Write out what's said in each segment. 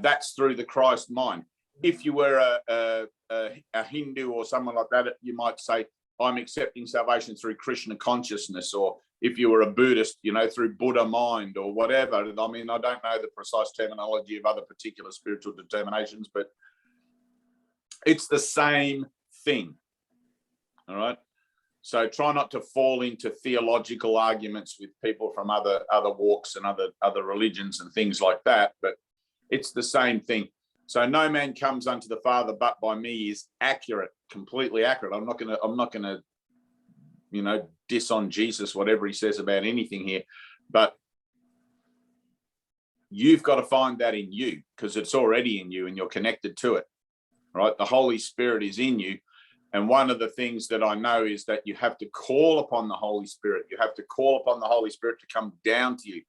That's through the Christ mind. If you were a Hindu or someone like that, you might say, I'm accepting salvation through Krishna consciousness. Or if you were a Buddhist, through Buddha mind or whatever. I mean, I don't know the precise terminology of other particular spiritual determinations, but it's the same thing. All right. So try not to fall into theological arguments with people from other walks and other religions and things like that. But it's the same thing. So no man comes unto the Father but by me is accurate, completely accurate. I'm not gonna, diss on Jesus, whatever he says about anything here, but you've got to find that in you, because it's already in you and you're connected to it, right? The Holy Spirit is in you. And one of the things that I know is that you have to call upon the Holy Spirit. You have to call upon the Holy Spirit to come down to you.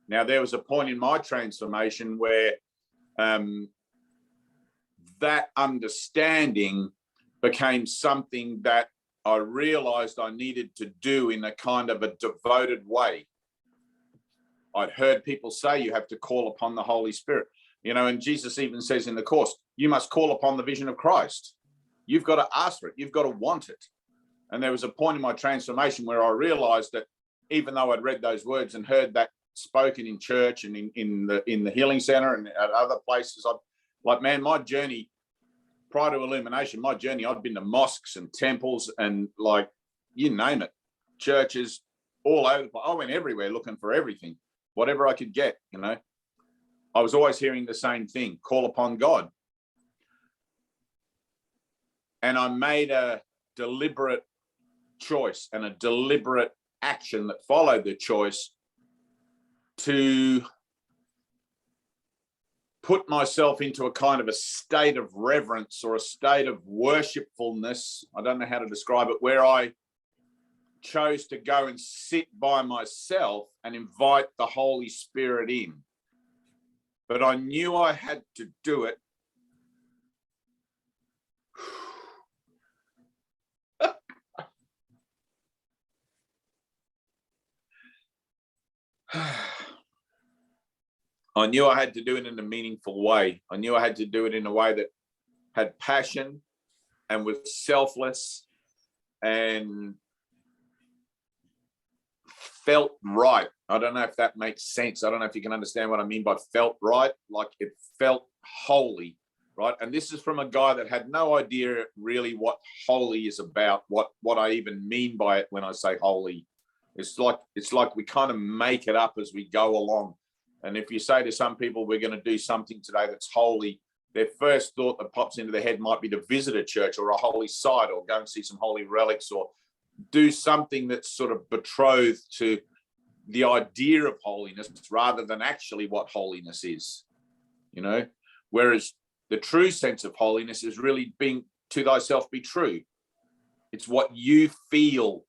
Now, there was a point in my transformation where that understanding became something that I realized I needed to do in a kind of a devoted way. I'd heard people say you have to call upon the Holy Spirit, and Jesus even says in the Course, you must call upon the vision of Christ. You've got to ask for it. You've got to want it. And there was a point in my transformation where I realized that even though I'd read those words and heard that spoken in church and in the healing center and at other places, my journey prior to illumination, I'd been to mosques and temples and you name it, churches all over. I went everywhere looking for everything, whatever I could get, I was always hearing the same thing, call upon God. And I made a deliberate choice and a deliberate action that followed the choice to put myself into a kind of a state of reverence or a state of worshipfulness. I don't know how to describe it, where I chose to go and sit by myself and invite the Holy Spirit in. But I knew I had to do it. I knew I had to do it in a meaningful way. I knew I had to do it in a way that had passion and was selfless and felt right. I don't know if that makes sense. I don't know if you can understand what I mean by felt right. Like it felt holy, right? And this is from a guy that had no idea really what holy is about, what I even mean by it when I say holy. It's like we kind of make it up as we go along. And if you say to some people, we're going to do something today that's holy, their first thought that pops into their head might be to visit a church or a holy site or go and see some holy relics or do something that's sort of betrothed to the idea of holiness rather than actually what holiness is, whereas the true sense of holiness is really being to thyself be true. It's what you feel.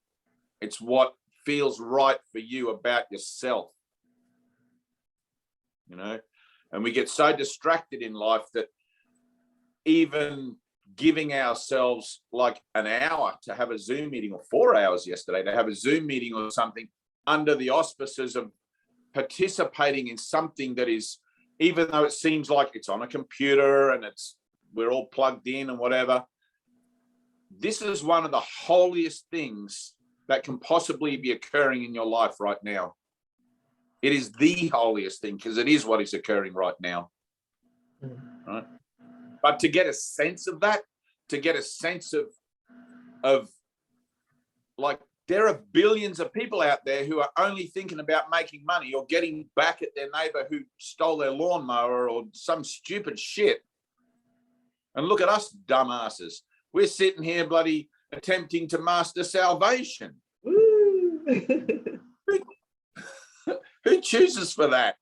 It's what feels right for you about yourself. And we get so distracted in life that even giving ourselves like an hour to have a Zoom meeting, or 4 hours yesterday to have a Zoom meeting or something under the auspices of participating in something that is, even though it seems like it's on a computer and we're all plugged in and whatever, this is one of the holiest things that can possibly be occurring in your life right now. It is the holiest thing because it is what is occurring right now. Right? But to get a sense of that, to get a sense of like, there are billions of people out there who are only thinking about making money or getting back at their neighbor who stole their lawnmower or some stupid shit. And look at us dumbasses. We're sitting here bloody attempting to master salvation. Who chooses for that?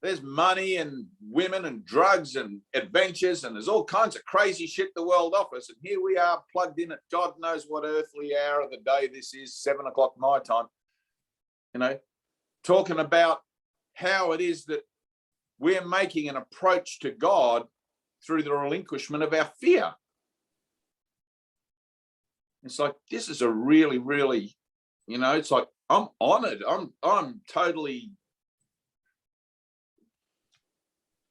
There's money and women and drugs and adventures and there's all kinds of crazy shit the world offers. And here we are plugged in at God knows what earthly hour of the day this is, 7 o'clock my time, talking about how it is that we're making an approach to God through the relinquishment of our fear. It's like, this is a really, really, it's like, I'm honored. I'm totally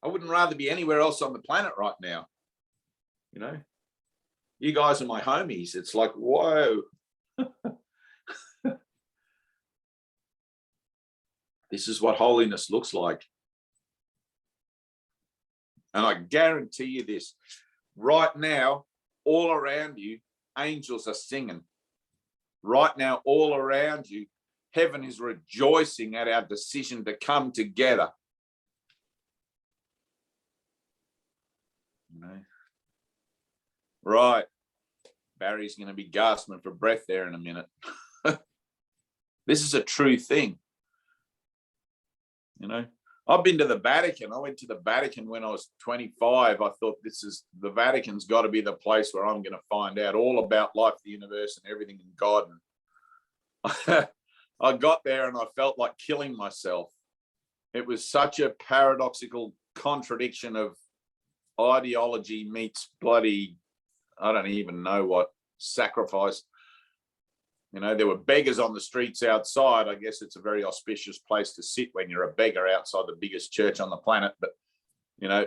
I wouldn't rather be anywhere else on the planet right now. You know, you guys are my homies. It's like, whoa. This is what holiness looks like. And I guarantee you this, right now, all around you, angels are singing. Right now, all around you, heaven is rejoicing at our decision to come together. You know? Right. Barry's going to be gasping for breath there in a minute. This is a true thing. You know, I've been to the Vatican. I went to the Vatican when I was 25. I thought the Vatican's got to be the place where I'm going to find out all about life, the universe, and everything in God. And I got there and I felt like killing myself. It was such a paradoxical contradiction of ideology meets bloody, I don't even know what, sacrifice. You know, there were beggars on the streets outside. I guess it's a very auspicious place to sit when you're a beggar outside the biggest church on the planet. But, you know,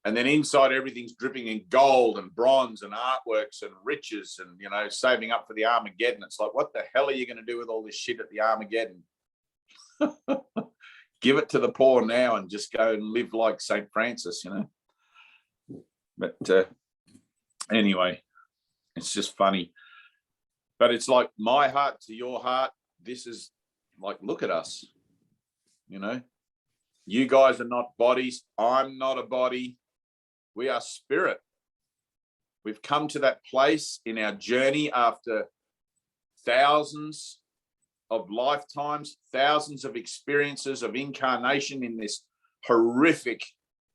and then inside everything's dripping in gold and bronze and artworks and riches and, you know, saving up for the Armageddon. It's like, what the hell are you going to do with all this shit at the Armageddon? Give it to the poor now and just go and live like St. Francis, you know. But anyway, it's just funny. But it's like my heart to your heart. This is like, look at us. You know, you guys are not bodies. I'm not a body. We are spirit. We've come to that place in our journey after thousands of lifetimes, thousands of experiences of incarnation in this horrific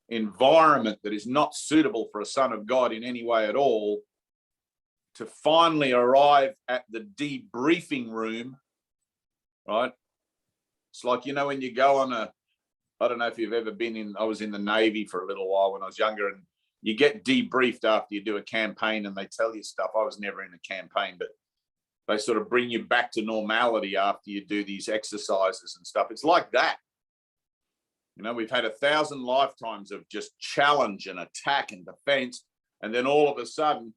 environment that is not suitable for a son of God in any way at all, to finally arrive at the debriefing room, right? It's like, you know, when you go on I don't know if you've ever been in, I was in the Navy for a little while when I was younger, and you get debriefed after you do a campaign and they tell you stuff. I was never in a campaign, but they sort of bring you back to normality after you do these exercises and stuff. It's like that. You know, we've had 1,000 lifetimes of just challenge and attack and defense. And then all of a sudden,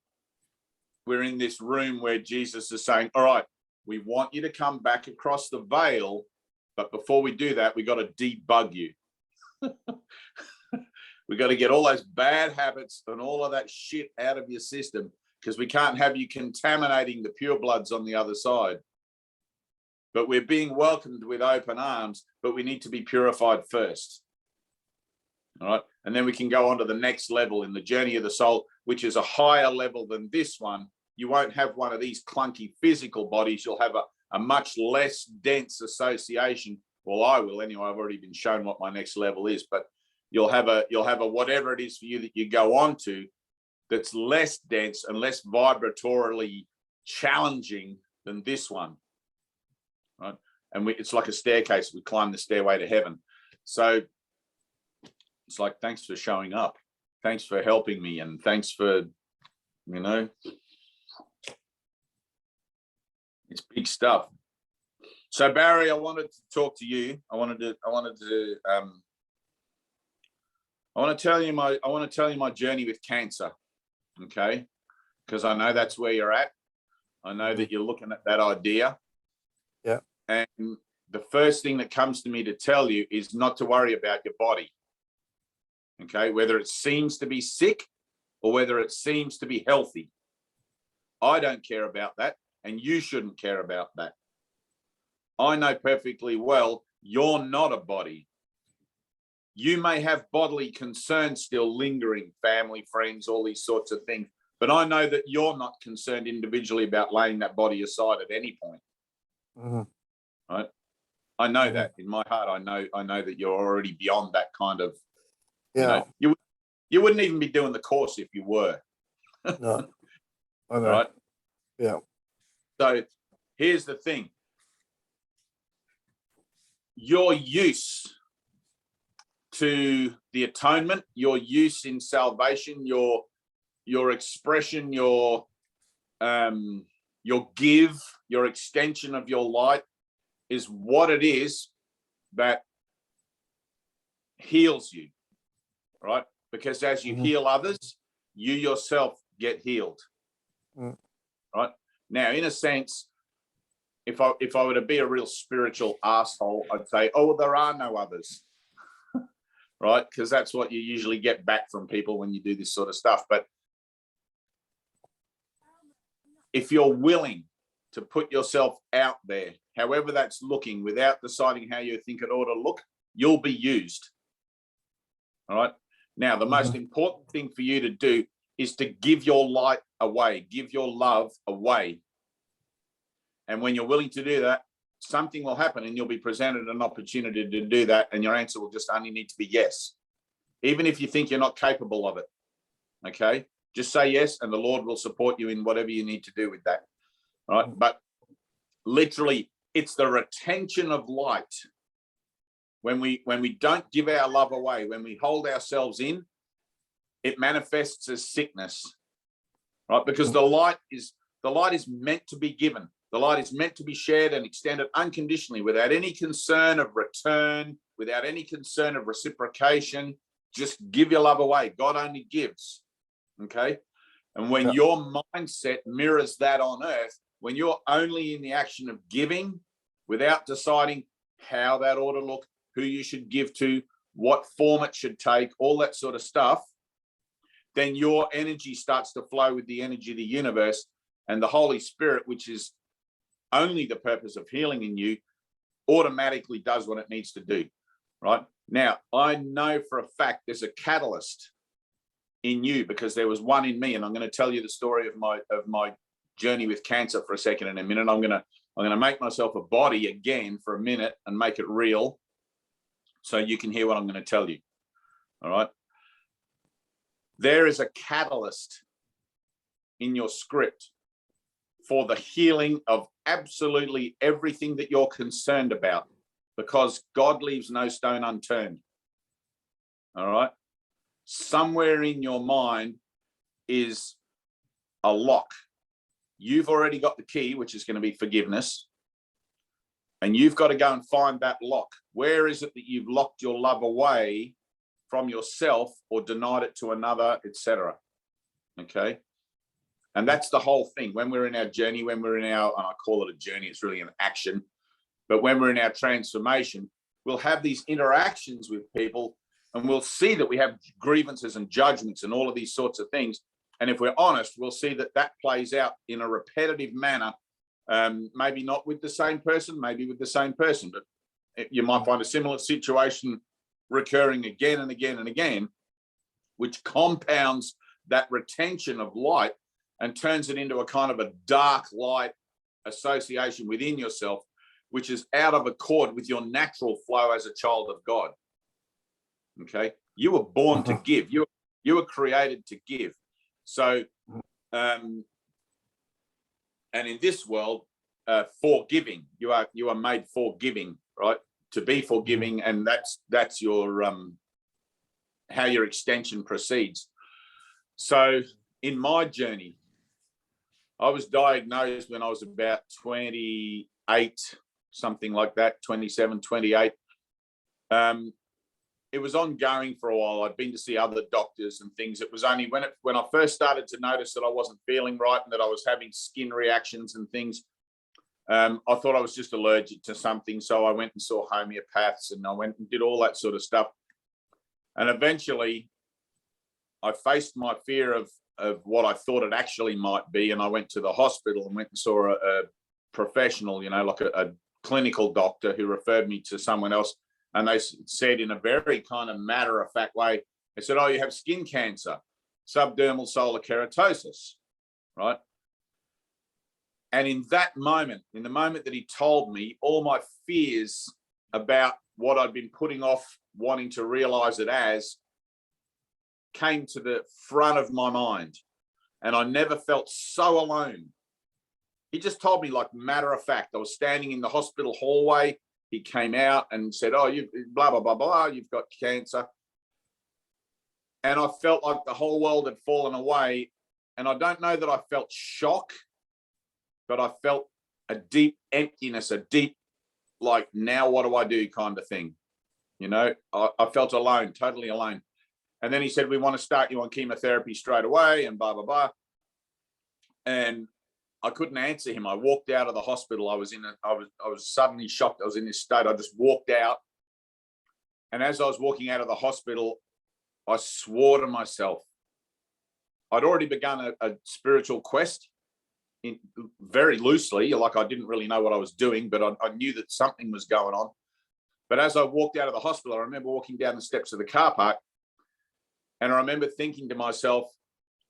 we're in this room where Jesus is saying, all right, we want you to come back across the veil. But before we do that, we got to debug you. We got to get all those bad habits and all of that shit out of your system, because we can't have you contaminating the purebloods on the other side. But we're being welcomed with open arms, but we need to be purified first. All right. And then we can go on to the next level in the journey of the soul, which is a higher level than this one. You won't have one of these clunky physical bodies. You'll have a much less dense association. Well, I will anyway. I've already been shown what my next level is, but you'll have a whatever it is for you that you go on to that's less dense and less vibratorily challenging than this one. Right. And it's like a staircase. We climb the stairway to heaven. So it's like, thanks for showing up. Thanks for helping me. And thanks for, you know, it's big stuff. So Barry, I wanted to talk to you. I want to tell you my journey with cancer. Okay. Because I know that's where you're at. I know that you're looking at that idea. Yeah. And the first thing that comes to me to tell you is not to worry about your body. Okay. Whether it seems to be sick or whether it seems to be healthy. I don't care about that. And you shouldn't care about that. I know perfectly well you're not a body. You may have bodily concerns still lingering, family, friends, all these sorts of things. But I know that you're not concerned individually about laying that body aside at any point. Mm-hmm. Right? I know that in my heart. I know that you're already beyond that kind of. Yeah. You wouldn't even be doing the course if you were. No. I know. Right? Yeah. So here's the thing. Your use to the atonement, your use in salvation, your expression, your give, your extension of your light is what it is that heals you. right? Because as you heal others, you yourself get healed, right? Now, in a sense, if I were to be a real spiritual asshole, I'd say, oh, well, there are no others, right? Because that's what you usually get back from people when you do this sort of stuff. But if you're willing to put yourself out there, however that's looking, without deciding how you think it ought to look, you'll be used. All right. Now, the most important thing for you to do is to give your light away, give your love away. And when you're willing to do that, something will happen and you'll be presented an opportunity to do that. And your answer will just only need to be yes. Even if you think you're not capable of it. Okay. Just say yes, and the Lord will support you in whatever you need to do with that. All right. But literally, it's the retention of light. When we don't give our love away, when we hold ourselves in, it manifests as sickness, right? Because the light is meant to be given. The light is meant to be shared and extended unconditionally, without any concern of return, without any concern of reciprocation. Just give your love away. God only gives. Okay. And when your mindset mirrors that on earth, when you're only in the action of giving without deciding how that ought to look, who you should give to, what form it should take, all that sort of stuff, then your energy starts to flow with the energy of the universe, and the Holy Spirit, which is only the purpose of healing in you, automatically does what it needs to do. Right? Now, I know for a fact there's a catalyst in you, because there was one in me, and I'm going to tell you the story of my journey with cancer for a second in a minute. I'm going to make myself a body again for a minute and make it real, so you can hear what I'm going to tell you. All right. There is a catalyst in your script for the healing of absolutely everything that you're concerned about, because God leaves no stone unturned. All right. Somewhere in your mind is a lock. You've already got the key, which is going to be forgiveness. And you've got to go and find that lock. Where is it that you've locked your love away from yourself, or denied it to another, etc.? Okay. And that's the whole thing. When we're in our journey, when we're in our, and I call it a journey, it's really an action. But when we're in our transformation, we'll have these interactions with people, and we'll see that we have grievances and judgments and all of these sorts of things. And if we're honest, we'll see that that plays out in a repetitive manner, maybe not with the same person, maybe with the same person, but you might find a similar situation recurring again and again and again, which compounds that retention of light and turns it into a kind of a dark light association within yourself, which is out of accord with your natural flow as a child of God. Okay, you were born to give. You were created to give. So, and in this world, forgiving. You are made for giving, right? To be forgiving, and that's your how your extension proceeds. So, in my journey, I was diagnosed when I was about 28, something like that, 27, 28. It was ongoing for a while. I'd been to see other doctors and things. It was only when I first started to notice that I wasn't feeling right and that I was having skin reactions and things. I thought I was just allergic to something. So I went and saw homeopaths, and I went and did all that sort of stuff. And eventually I faced my fear of what I thought it actually might be. And I went to the hospital and went and saw a professional, like a clinical doctor, who referred me to someone else. And they said, in a very kind of matter-of-fact way, they said, oh, you have skin cancer, subdermal solar keratosis, right? And in that moment, in the moment that he told me, all my fears about what I'd been putting off wanting to realize it as came to the front of my mind. And I never felt so alone. He just told me like matter of fact. I was standing in the hospital hallway. He came out and said, oh, you blah, blah, blah, blah, you've got cancer. And I felt like the whole world had fallen away. And I don't know that I felt shock, but I felt a deep emptiness, a deep, like, now what do I do kind of thing. I felt alone, totally alone. And then he said, we want to start you on chemotherapy straight away and blah, blah, blah. And I couldn't answer him. I walked out of the hospital. I was suddenly shocked. I was in this state. I just walked out. And as I was walking out of the hospital, I swore to myself. I'd already begun a spiritual quest very loosely, like I didn't really know what I was doing, but I knew that something was going on. But as I walked out of the hospital, I remember walking down the steps of the car park, and I remember thinking to myself,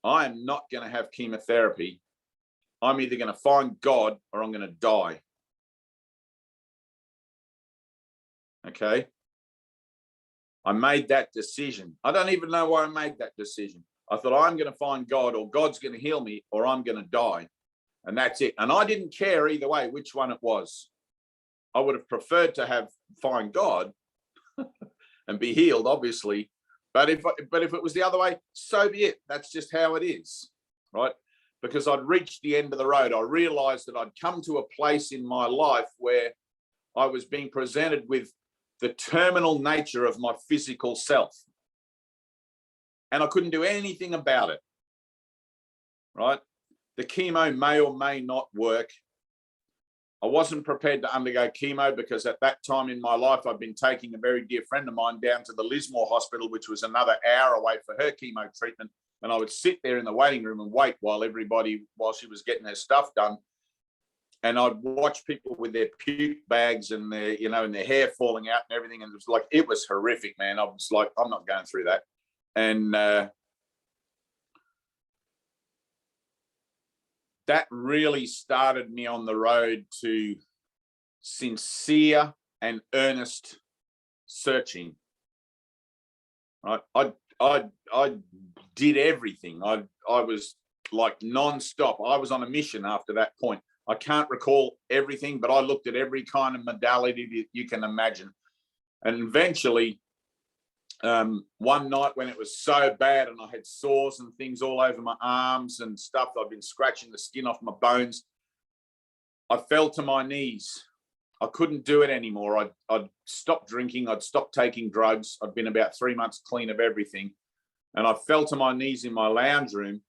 I am not going to have chemotherapy. I'm either going to find God or I'm going to die. Okay. I made that decision. I don't even know why I made that decision. I thought, I'm going to find God, or God's going to heal me, or I'm going to die. And that's it. And I didn't care either way which one it was. I would have preferred to find God and be healed, obviously. But if it was the other way, so be it. That's just how it is, right? Because I'd reached the end of the road. I realized that I'd come to a place in my life where I was being presented with the terminal nature of my physical self. And I couldn't do anything about it, right? The chemo may or may not work. I wasn't prepared to undergo chemo because at that time in my life, I'd been taking a very dear friend of mine down to the Lismore Hospital, which was another hour away for her chemo treatment. And I would sit there in the waiting room and wait while she was getting her stuff done. And I'd watch people with their puke bags and and their hair falling out and everything. And it was horrific, man. I was like, I'm not going through that. And that really started me on the road to sincere and earnest searching. Right? I did everything. I was like nonstop. I was on a mission after that point. I can't recall everything, but I looked at every kind of modality that you can imagine. And eventually, one night when it was so bad and I had sores and things all over my arms and stuff, I'd been scratching the skin off my bones, I fell to my knees. I couldn't do it anymore. I'd stopped drinking. I'd stopped taking drugs. I'd been about 3 months clean of everything. And I fell to my knees in my lounge room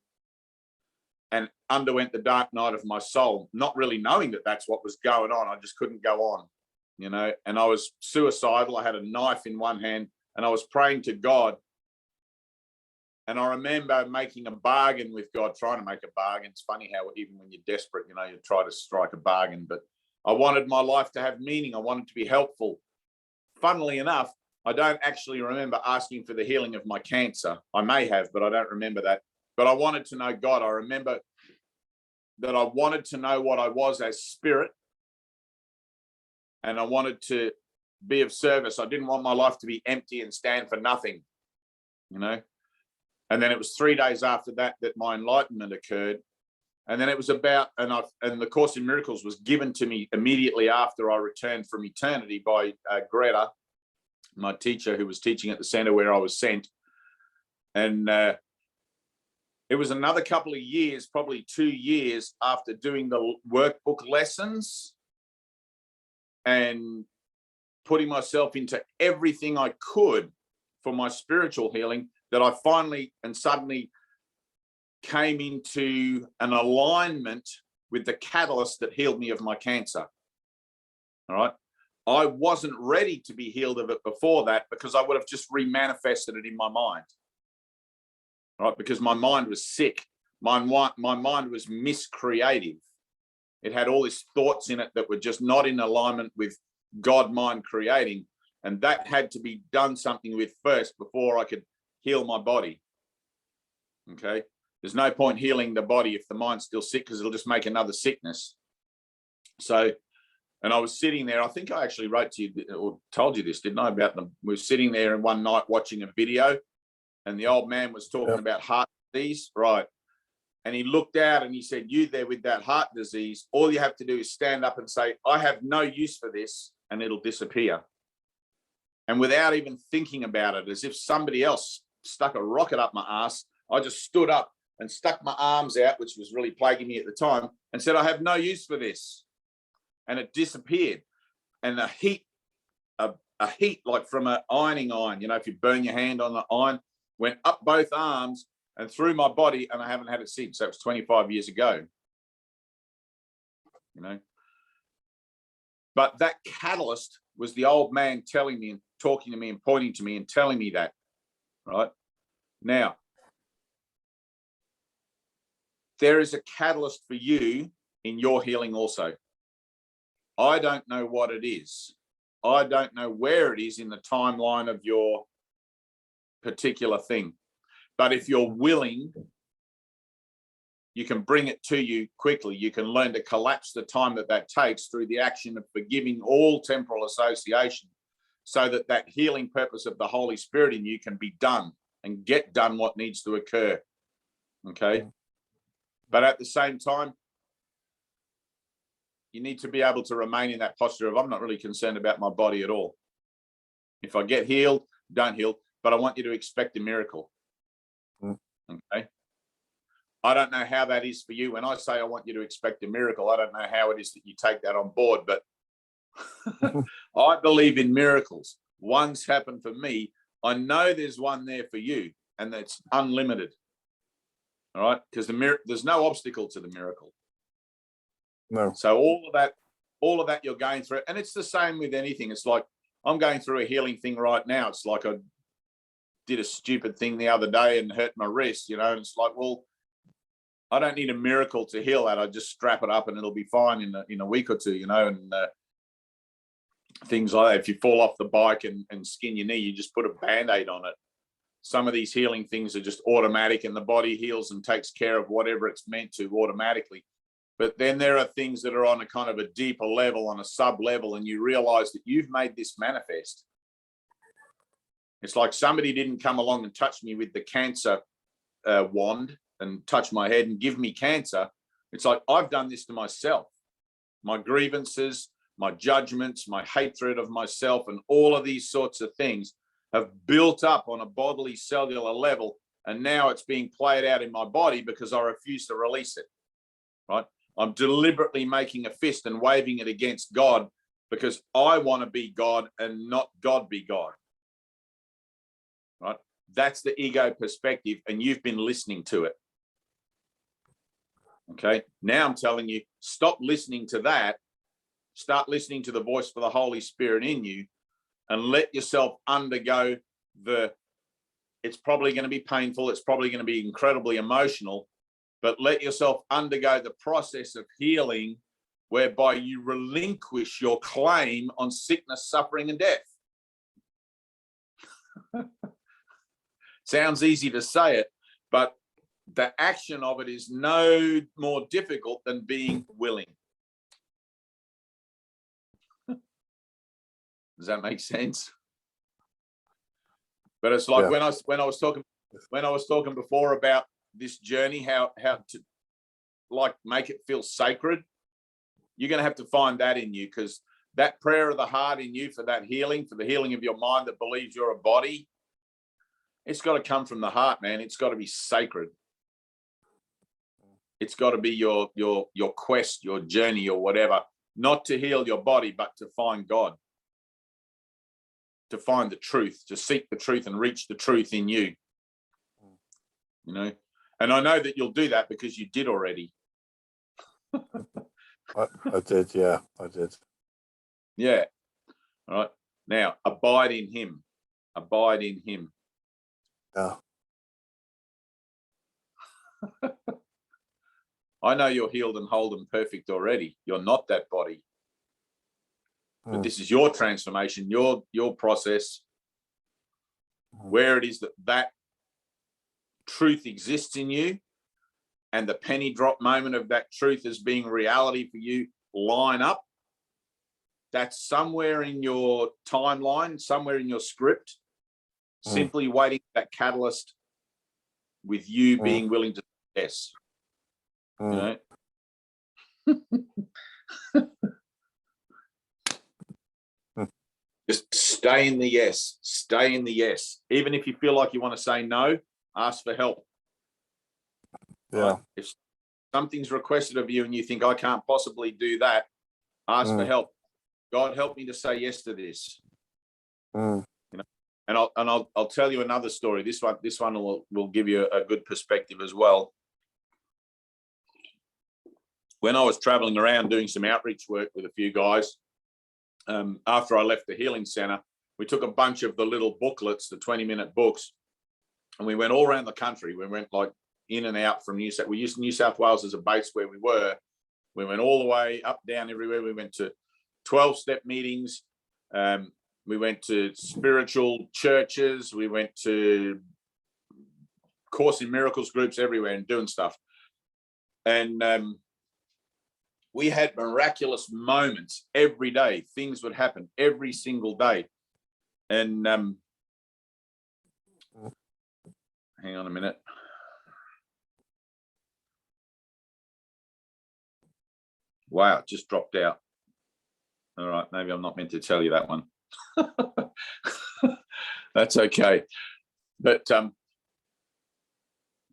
and underwent the dark night of my soul, not really knowing that that's what was going on. I just couldn't go on, and I was suicidal. I had a knife in one hand and I was praying to God. And I remember making a bargain with God, trying to make a bargain. It's funny how even when you're desperate, you try to strike a bargain. But I wanted my life to have meaning. I wanted to be helpful. Funnily enough, I don't actually remember asking for the healing of my cancer. I may have, but I don't remember that. But I wanted to know God. I remember that I wanted to know what I was as spirit, and I wanted to be of service. I didn't want my life to be empty and stand for nothing, And then it was 3 days after that my enlightenment occurred. And then it was and the Course in Miracles was given to me immediately after I returned from eternity by Greta, my teacher, who was teaching at the center where I was sent. And it was another couple of years, probably 2 years after doing the workbook lessons and putting myself into everything I could for my spiritual healing, that I finally and suddenly came into an alignment with the catalyst that healed me of my cancer. All right. I wasn't ready to be healed of it before that because I would have just remanifested it in my mind. Right? Because my mind was sick. My mind was miscreative. It had all these thoughts in it that were just not in alignment with God mind creating. And that had to be done something with first before I could heal my body. Okay. There's no point healing the body if the mind's still sick, because it'll just make another sickness. So, and I was sitting there, I think I actually wrote to you or told you this, didn't I, about them? We were sitting there and one night watching a video, and the old man was talking about heart disease, right? And he looked out and he said, you there with that heart disease, all you have to do is stand up and say, I have no use for this, and it'll disappear. And without even thinking about it, as if somebody else stuck a rocket up my ass, I just stood up and stuck my arms out, which was really plaguing me at the time, and said, I have no use for this. And it disappeared. And a heat like from an ironing iron, if you burn your hand on the iron, went up both arms and through my body, and I haven't had it since. That was 25 years ago. You know, but that catalyst was the old man telling me and talking to me and pointing to me and telling me that. Right now, there is a catalyst for you in your healing also. I don't know what it is. I don't know where it is in the timeline of your particular thing. But if you're willing, you can bring it to you quickly. You can learn to collapse the time that takes through the action of forgiving all temporal association, so that that healing purpose of the Holy Spirit in you can be done and get done what needs to occur. Okay? But at the same time, you need to be able to remain in that posture of, I'm not really concerned about my body at all. If I get healed, don't heal, but I want you to expect a miracle. Okay? I don't know how that is for you. When I say I want you to expect a miracle, I don't know how it is that you take that on board, but I believe in miracles. One's happened for me. I know there's one there for you, and that's unlimited. All right? Because there's no obstacle to the miracle. No. So all of that you're going through, and it's the same with anything. It's like I'm going through a healing thing right now. It's like I did a stupid thing the other day and hurt my wrist, you know, and it's like, well, I don't need a miracle to heal that. I just strap it up and it'll be fine in a week or two, you know, and things like that. If you fall off the bike and skin your knee, you just put a Band-Aid on it. Some of these healing things are just automatic, and the body heals and takes care of whatever it's meant to automatically. But then there are things that are on a kind of a deeper level, on a sub-level, and you realize that you've made this manifest. It's like somebody didn't come along and touch me with the cancer wand and touch my head and give me cancer. It's like I've done this to myself. My grievances, my judgments, my hatred of myself, and all of these sorts of things have built up on a bodily cellular level, and now it's being played out in my body because I refuse to release it. Right? I'm deliberately making a fist and waving it against God because I want to be God and not God be God. Right? That's the ego perspective, and you've been listening to it. Okay? Now I'm telling you, stop listening to that. Start listening to the voice for the Holy Spirit in you, and let yourself undergo it's probably going to be painful. It's probably going to be incredibly emotional, but let yourself undergo the process of healing whereby you relinquish your claim on sickness, suffering, and death. Sounds easy to say it, but the action of it is no more difficult than being willing. Does that make sense? But it's like when I was talking before about this journey, how to like make it feel sacred. You're going to have to find that in you, because that prayer of the heart in you for that healing, for the healing of your mind that believes you're a body, it's got to come from the heart, man. It's got to be sacred. It's got to be your quest, your journey, or whatever, not to heal your body, but to find God, to find the truth, to seek the truth and reach the truth in you. You know, and I know that you'll do that because you did already. I did, yeah, I did. Yeah. All right. Now, abide in him. Abide in him. Yeah. I know you're healed and whole and perfect already. You're not that body. But this is your transformation, your process, where it is that truth exists in you, and the penny drop moment of that truth as being reality for you line up. That's somewhere in your timeline, somewhere in your script, simply waiting for that catalyst with you being willing to say yes. You know? Just stay in the yes. Stay in the yes. Even if you feel like you want to say no, ask for help. Yeah. Right? If something's requested of you and you think, I can't possibly do that, ask for help. God, help me to say yes to this. You know? And I'll tell you another story. This one will give you a good perspective as well. When I was traveling around doing some outreach work with a few guys, after I left the healing center, we took a bunch of the little booklets, the 20-minute books, and we went all around the country. We went like in and out from New South. We used New South Wales as a base where we were. We went all the way up, down, everywhere. We went to 12-step meetings. We went to spiritual churches. We went to Course in Miracles groups everywhere and doing stuff. And we had miraculous moments every day. Things would happen every single day. And hang on a minute. Wow, it just dropped out. All right, maybe I'm not meant to tell you that one. That's okay. But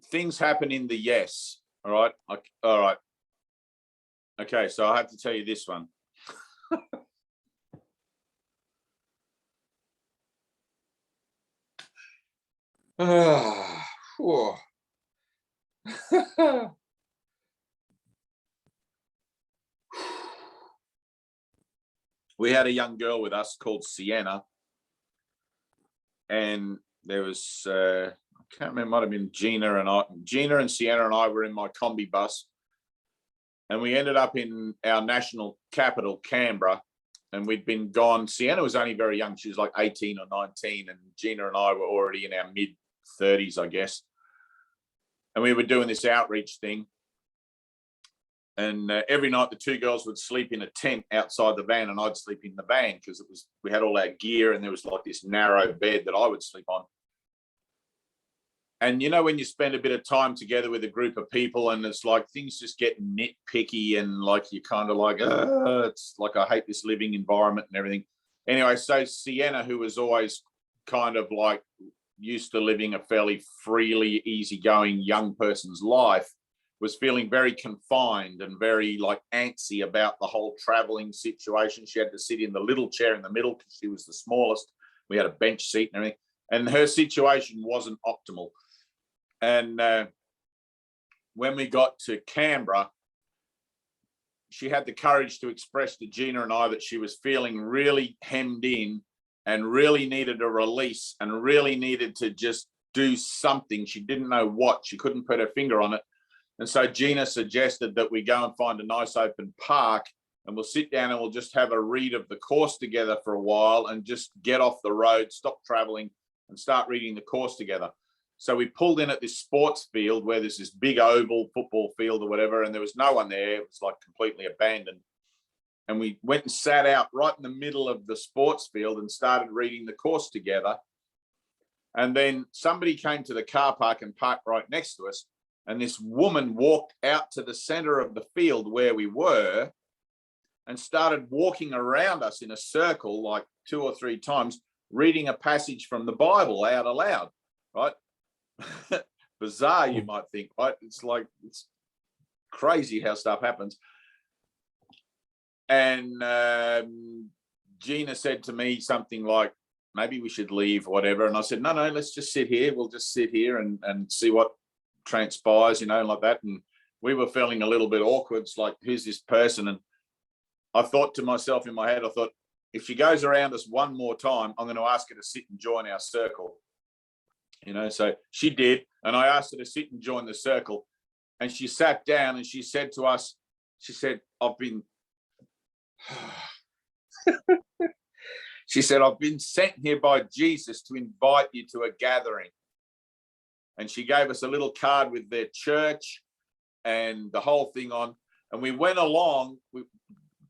things happen in the yes. All right. All right. Okay, so I have to tell you this one. We had a young girl with us called Sienna, and there was I can't remember, it might have been Gina and Sienna and I were in my combi bus, and we ended up in our national capital, Canberra, and we'd been gone. Sienna was only very young; she was like 18 or 19, and Gina and I were already in our mid-30s, I guess. And we were doing this outreach thing. And every night the two girls would sleep in a tent outside the van, and I'd sleep in the van because we had all our gear, and there was like this narrow bed that I would sleep on. And you know, when you spend a bit of time together with a group of people, and it's like things just get nitpicky, and like you're kind of like, it's like I hate this living environment and everything. Anyway, so Sienna, who was always kind of like used to living a fairly freely, easygoing young person's life, was feeling very confined and very like antsy about the whole traveling situation. She had to sit in the little chair in the middle because she was the smallest. We had a bench seat and everything, and her situation wasn't optimal. And when we got to Canberra, she had the courage to express to Gina and I that she was feeling really hemmed in and really needed a release and really needed to just do something. She didn't know what. She couldn't put her finger on it. And so Gina suggested that we go and find a nice open park, and we'll sit down and we'll just have a read of the course together for a while and just get off the road, stop traveling, and start reading the course together. So we pulled in at this sports field where there's this big oval football field or whatever, and there was no one there. It was like completely abandoned. And we went and sat out right in the middle of the sports field and started reading the course together. And then somebody came to the car park and parked right next to us. And this woman walked out to the center of the field where we were and started walking around us in a circle like 2 or 3 times, reading a passage from the Bible out aloud, right? Bizarre, you might think, right? It's crazy how stuff happens. And Gina said to me something like, maybe we should leave or whatever. And I said, no, let's just sit here. We'll just sit here and see what transpires, you know, like that. And we were feeling a little bit awkward. It's like, who's this person? And I thought to myself in my head, I thought, if she goes around us one more time, I'm going to ask her to sit and join our circle. You know, so she did. And I asked her to sit and join the circle. And she sat down and she said to us, she said, I've been sent here by Jesus to invite you to a gathering. And she gave us a little card with their church and the whole thing on. And we went along.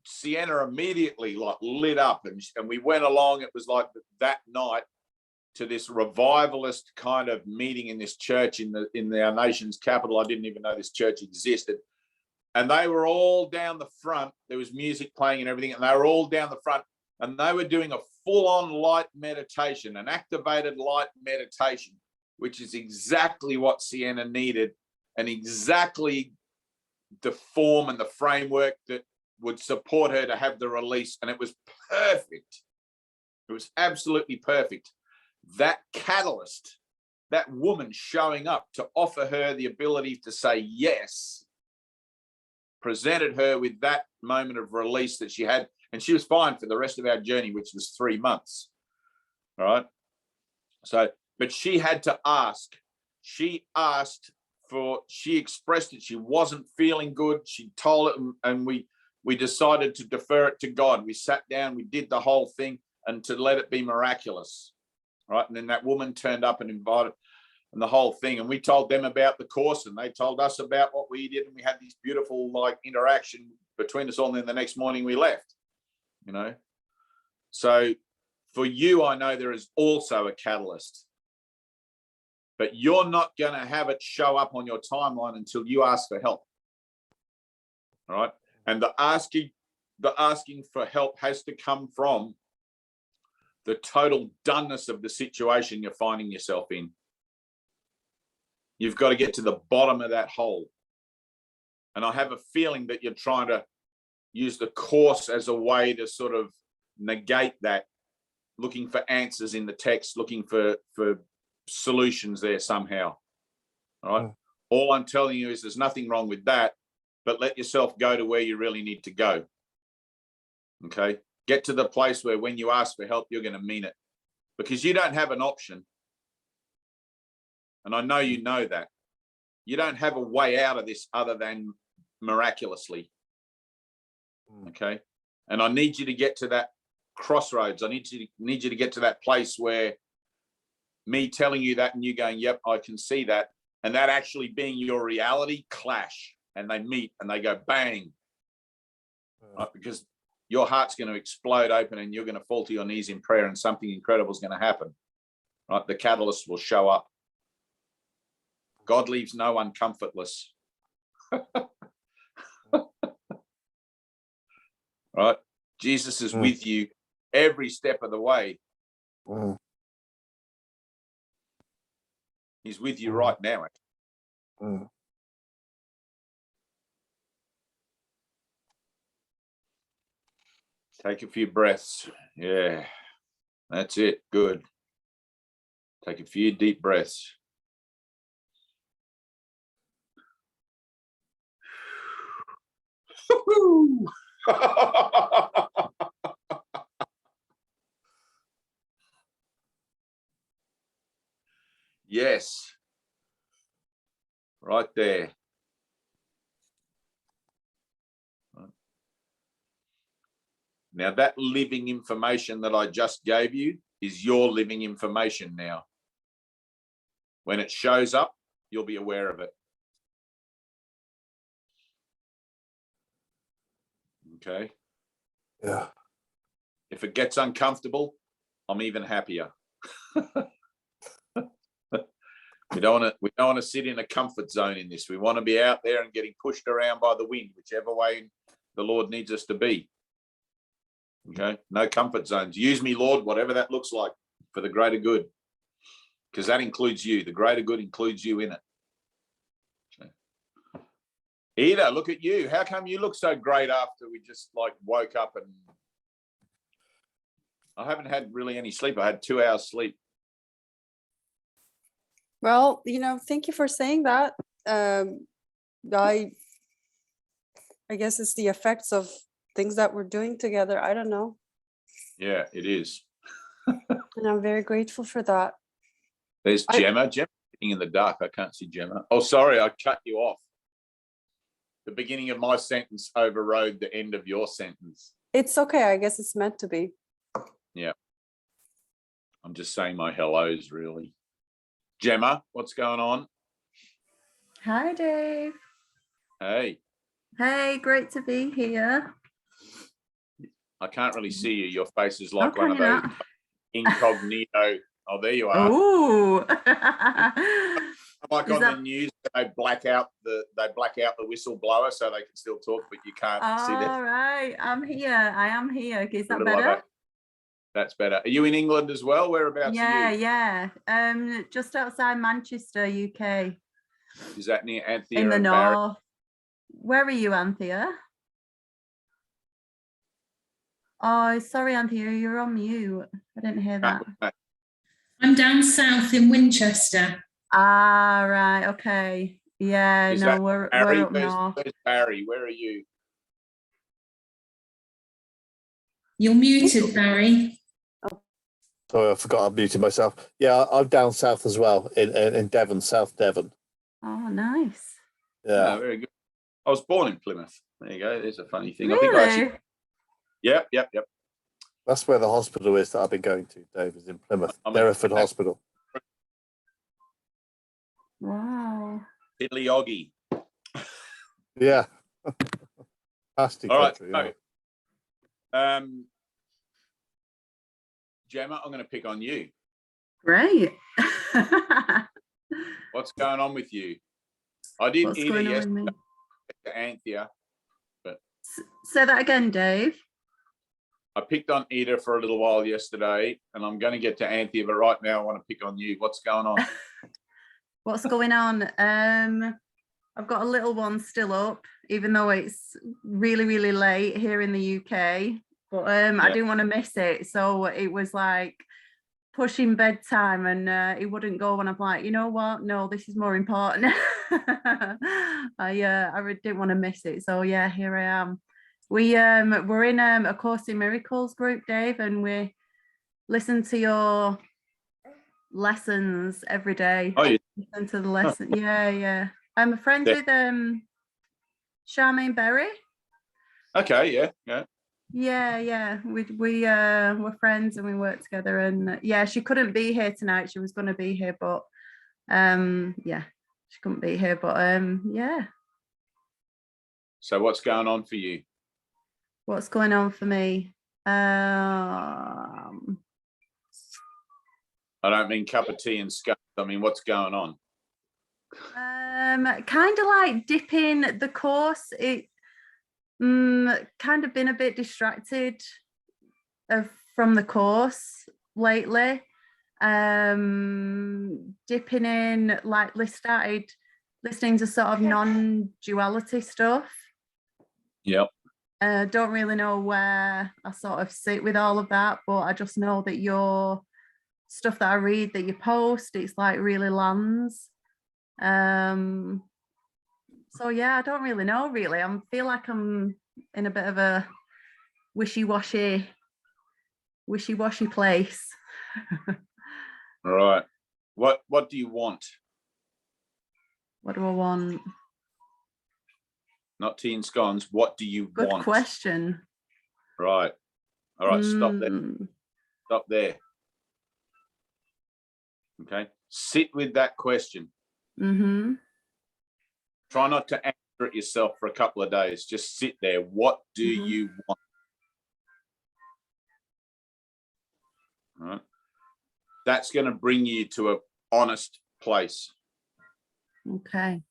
Sienna immediately like lit up, and we went along. It was like that night to this revivalist kind of meeting in this church in our nation's capital. I didn't even know this church existed. And they were all down the front. There was music playing and everything, and they were all down the front, and they were doing a full-on light meditation, an activated light meditation, which is exactly what Sienna needed and exactly the form and the framework that would support her to have the release. And it was perfect. It was absolutely perfect. that catalyst, that woman showing up to offer her the ability to say yes, presented her with that moment of release that she had, and she was fine for the rest of our journey, which was 3 months. All right. So, but she had to ask. She asked for, she expressed it. She wasn't feeling good. She told it, and we decided to defer it to God. We sat down, we did the whole thing, and to let it be miraculous. Right. And then that woman turned up and invited, and the whole thing. And we told them about the course, and they told us about what we did. And we had this beautiful like interaction between us all. And then the next morning we left, you know. So for you, I know there is also a catalyst, but you're not going to have it show up on your timeline until you ask for help. All right. And the asking for help has to come from the total doneness of the situation you're finding yourself in. You've got to get to the bottom of that hole. And I have a feeling that you're trying to use the course as a way to sort of negate that, looking for answers in the text, looking for solutions there somehow. All right. All I'm telling you is there's nothing wrong with that, but let yourself go to where you really need to go. Okay. Get to the place where when you ask for help, you're going to mean it, because you don't have an option. And I know you know that. You don't have a way out of this other than miraculously. Okay. And I need you to get to that crossroads. I need you to get to that place where me telling you that and you going, yep, I can see that, and that actually being your reality clash, and they meet and they go bang. Right? Because your heart's going to explode open and you're going to fall to your knees in prayer, and something incredible is going to happen. Right? The catalyst will show up. God leaves no one comfortless. Right? Jesus is with you every step of the way. He's with you right now. Take a few breaths. Yeah, that's it. Good. Take a few deep breaths. Yes. Right there. Now, that living information that I just gave you is your living information now. When it shows up, you'll be aware of it. Okay. Yeah. If it gets uncomfortable, I'm even happier. We don't want to sit in a comfort zone in this. We want to be out there and getting pushed around by the wind, whichever way the Lord needs us to be. Okay. No comfort zones. Use me, Lord, whatever that looks like, for the greater good, because that includes you. The greater good includes you in it. Okay. Ida, look at you. How come you look so great after we just like woke up? And I haven't had really any sleep. I had 2 hours sleep. Well, thank you for saying that. I guess it's the effects of things that we're doing together. I don't know. Yeah, it is. And I'm very grateful for that. There's Gemma. Gemma's sitting in the dark. I can't see Gemma. Oh, sorry, I cut you off. The beginning of my sentence overrode the end of your sentence. It's okay. I guess it's meant to be. Yeah. I'm just saying my hellos, really. Gemma, what's going on? Hi, Dave. Hey. Hey, great to be here. I can't really see you. Your face is like one of those incognito. Oh, there you are. Ooh. Like on the news, they black out the whistleblower so they can still talk, but you can't see that. All right, I'm here. I am here. Is that better? Like that. That's better. Are you in England as well? Whereabouts are you? Yeah. Just outside Manchester, UK. Is that near Anthea? In the north. Where are you, Anthea? Oh, sorry, Anthea, you're on mute. I didn't hear that. I'm down south in Winchester. Ah, right. Okay. Yeah. Is No, that we're Barry? up north. Where's Barry? Where are you? You're muted, Barry. Sorry, I forgot I muted myself. Yeah, I'm down south as well, in Devon, South Devon. Oh, nice. Yeah. Oh, very good. I was born in Plymouth. There you go. There's a funny thing. I Really? think I actually. Yep. That's where the hospital is that I've been going to, Dave, is in Plymouth. I'm a- Hereford Hospital. Wow. Diddly Oggy. Yeah. Fantastic All right. country, yeah. So, Gemma, I'm going to pick on you. Great. What's going on with you? I did What's either going on with yesterday me? to Anthea. Say that again, Dave. I picked on Ida for a little while yesterday, and I'm going to get to Anthea, but right now I want to pick on you. What's going on? What's going on? I've got a little one still up, even though it's really, really late here in the UK. But I didn't want to miss it, so it was like pushing bedtime, and he wouldn't go. And I'm like, you know what? No, this is more important. I really didn't want to miss it, so yeah, here I am. We're in a Course in Miracles group, Dave, and we listen to your lessons every day. Oh, you Listen to the lesson. Yeah. I'm friends with Charmaine Berry. okay? Yeah. Yeah. We're friends and we work together. And yeah, she couldn't be here tonight. She was going to be here, but yeah, she couldn't be here. But yeah. So what's going on for you? What's going on for me? I don't mean cup of tea and scones. I mean, what's going on? Kind of like dipping the course. It kind of been a bit distracted from the course lately. Dipping in, like, started listening to sort of non-duality stuff. Yep. Don't really know where I sort of sit with all of that, but I just know that your stuff that I read, that you post, it's like really lands. So yeah, I don't really know, really. I feel like I'm in a bit of a wishy-washy place. All right. What do you want? What do I want? Not tea and scones. What do you Good want? question. Right. All right. Stop there. Stop there. Okay. Sit with that question. Mm-hmm. Try not to answer it yourself for a couple of days. Just sit there. What do you want? All right. That's going to bring you to an honest place. Okay.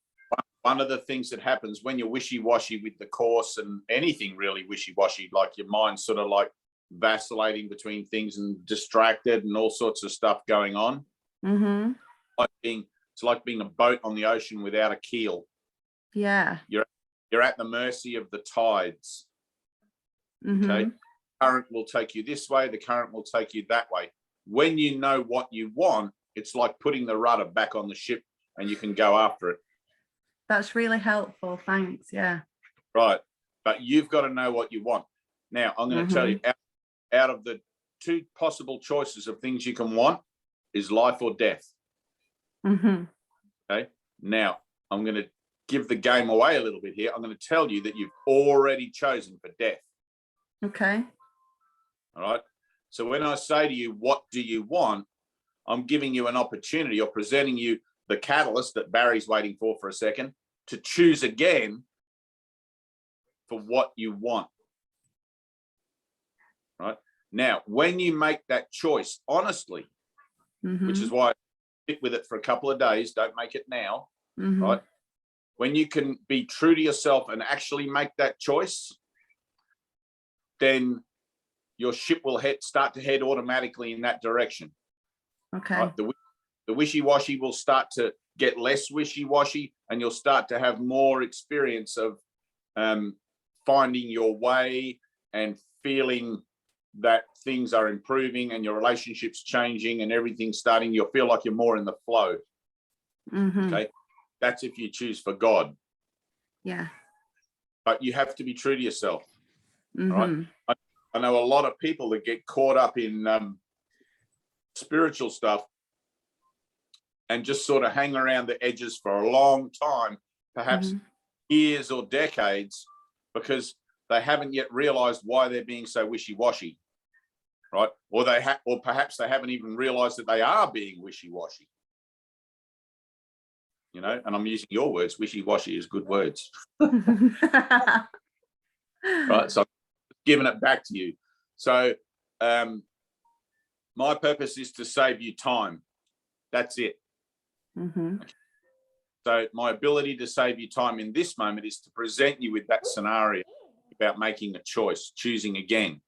One of the things that happens when you're wishy-washy with the course, and anything really wishy-washy, like your mind's sort of like vacillating between things and distracted and all sorts of stuff going on. Mm-hmm. It's like being a boat on the ocean without a keel. Yeah. You're at the mercy of the tides. Mm-hmm. Okay. Current will take you this way, the current will take you that way. When you know what you want, it's like putting the rudder back on the ship and you can go after it. That's really helpful. Thanks. Yeah. Right. But you've got to know what you want. Now, I'm going to tell you, out of the two possible choices of things you can want is life or death. Mm-hmm. Okay. Now, I'm going to give the game away a little bit here. I'm going to tell you that you've already chosen for death. Okay. All right. So when I say to you, what do you want? I'm giving you an opportunity, or presenting you the catalyst that Barry's waiting for a second, to choose again for what you want. Right. Now, when you make that choice honestly, which is why I sit with it for a couple of days, don't make it now, right? When you can be true to yourself and actually make that choice, then your ship will start to head automatically in that direction. Okay. Right? The wishy-washy will start to get less wishy-washy, and you'll start to have more experience of finding your way and feeling that things are improving and your relationship's changing and everything's starting, you'll feel like you're more in the flow. Okay, that's if you choose for God. Yeah. But you have to be true to yourself. Right? I know a lot of people that get caught up in spiritual stuff and just sort of hang around the edges for a long time, perhaps years or decades, because they haven't yet realized why they're being so wishy-washy, right? Or or perhaps they haven't even realized that they are being wishy-washy. You know, and I'm using your words. Wishy-washy is good words. Right. So I'm giving it back to you. So my purpose is to save you time. That's it. So my ability to save you time in this moment is to present you with that scenario about making a choice, choosing again.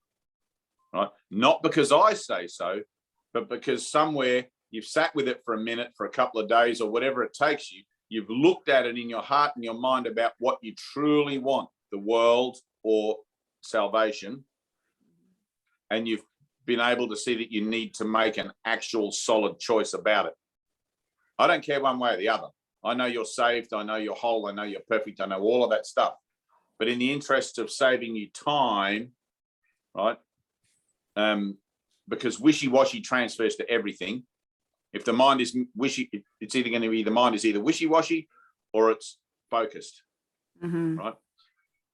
Right. Not because I say so, but because somewhere you've sat with it for a minute, for a couple of days, or whatever it takes you. You've looked at it in your heart and your mind about what you truly want, the world or salvation. And you've been able to see that you need to make an actual solid choice about it. I don't care one way or the other. I know you're saved. I know you're whole. I know you're perfect. I know all of that stuff. But in the interest of saving you time, right? Because wishy-washy transfers to everything. If the mind is wishy, it's either going to be, the mind is either wishy-washy or it's focused, right?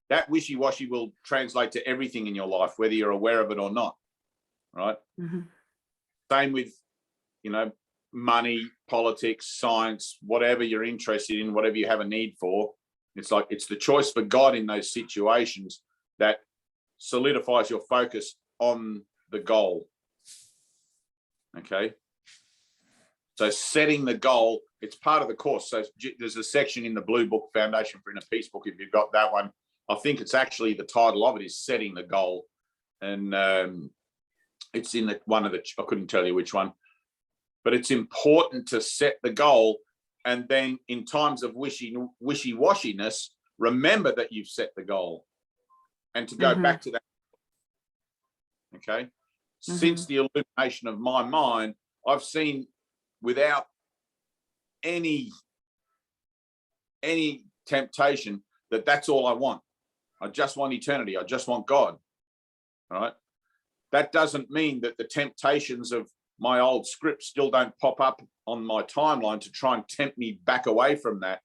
That wishy-washy will translate to everything in your life, whether you're aware of it or not, right? Same with, you know, money, politics, science, whatever you're interested in, whatever you have a need for. It's like, it's the choice for God in those situations that solidifies your focus on the goal. Okay. So setting the goal, it's part of the course. So there's a section in the Blue Book, Foundation for Inner Peace book, if you've got that one. I think it's actually, the title of it is Setting the Goal. And it's in one of the, I couldn't tell you which one, but it's important to set the goal. And then in times of wishy-washiness, remember that you've set the goal and to go back to that. Okay. Since the illumination of my mind, I've seen, without any temptation, that's all I want. I just want eternity. I just want God. All right. That doesn't mean that the temptations of my old script still don't pop up on my timeline to try and tempt me back away from that.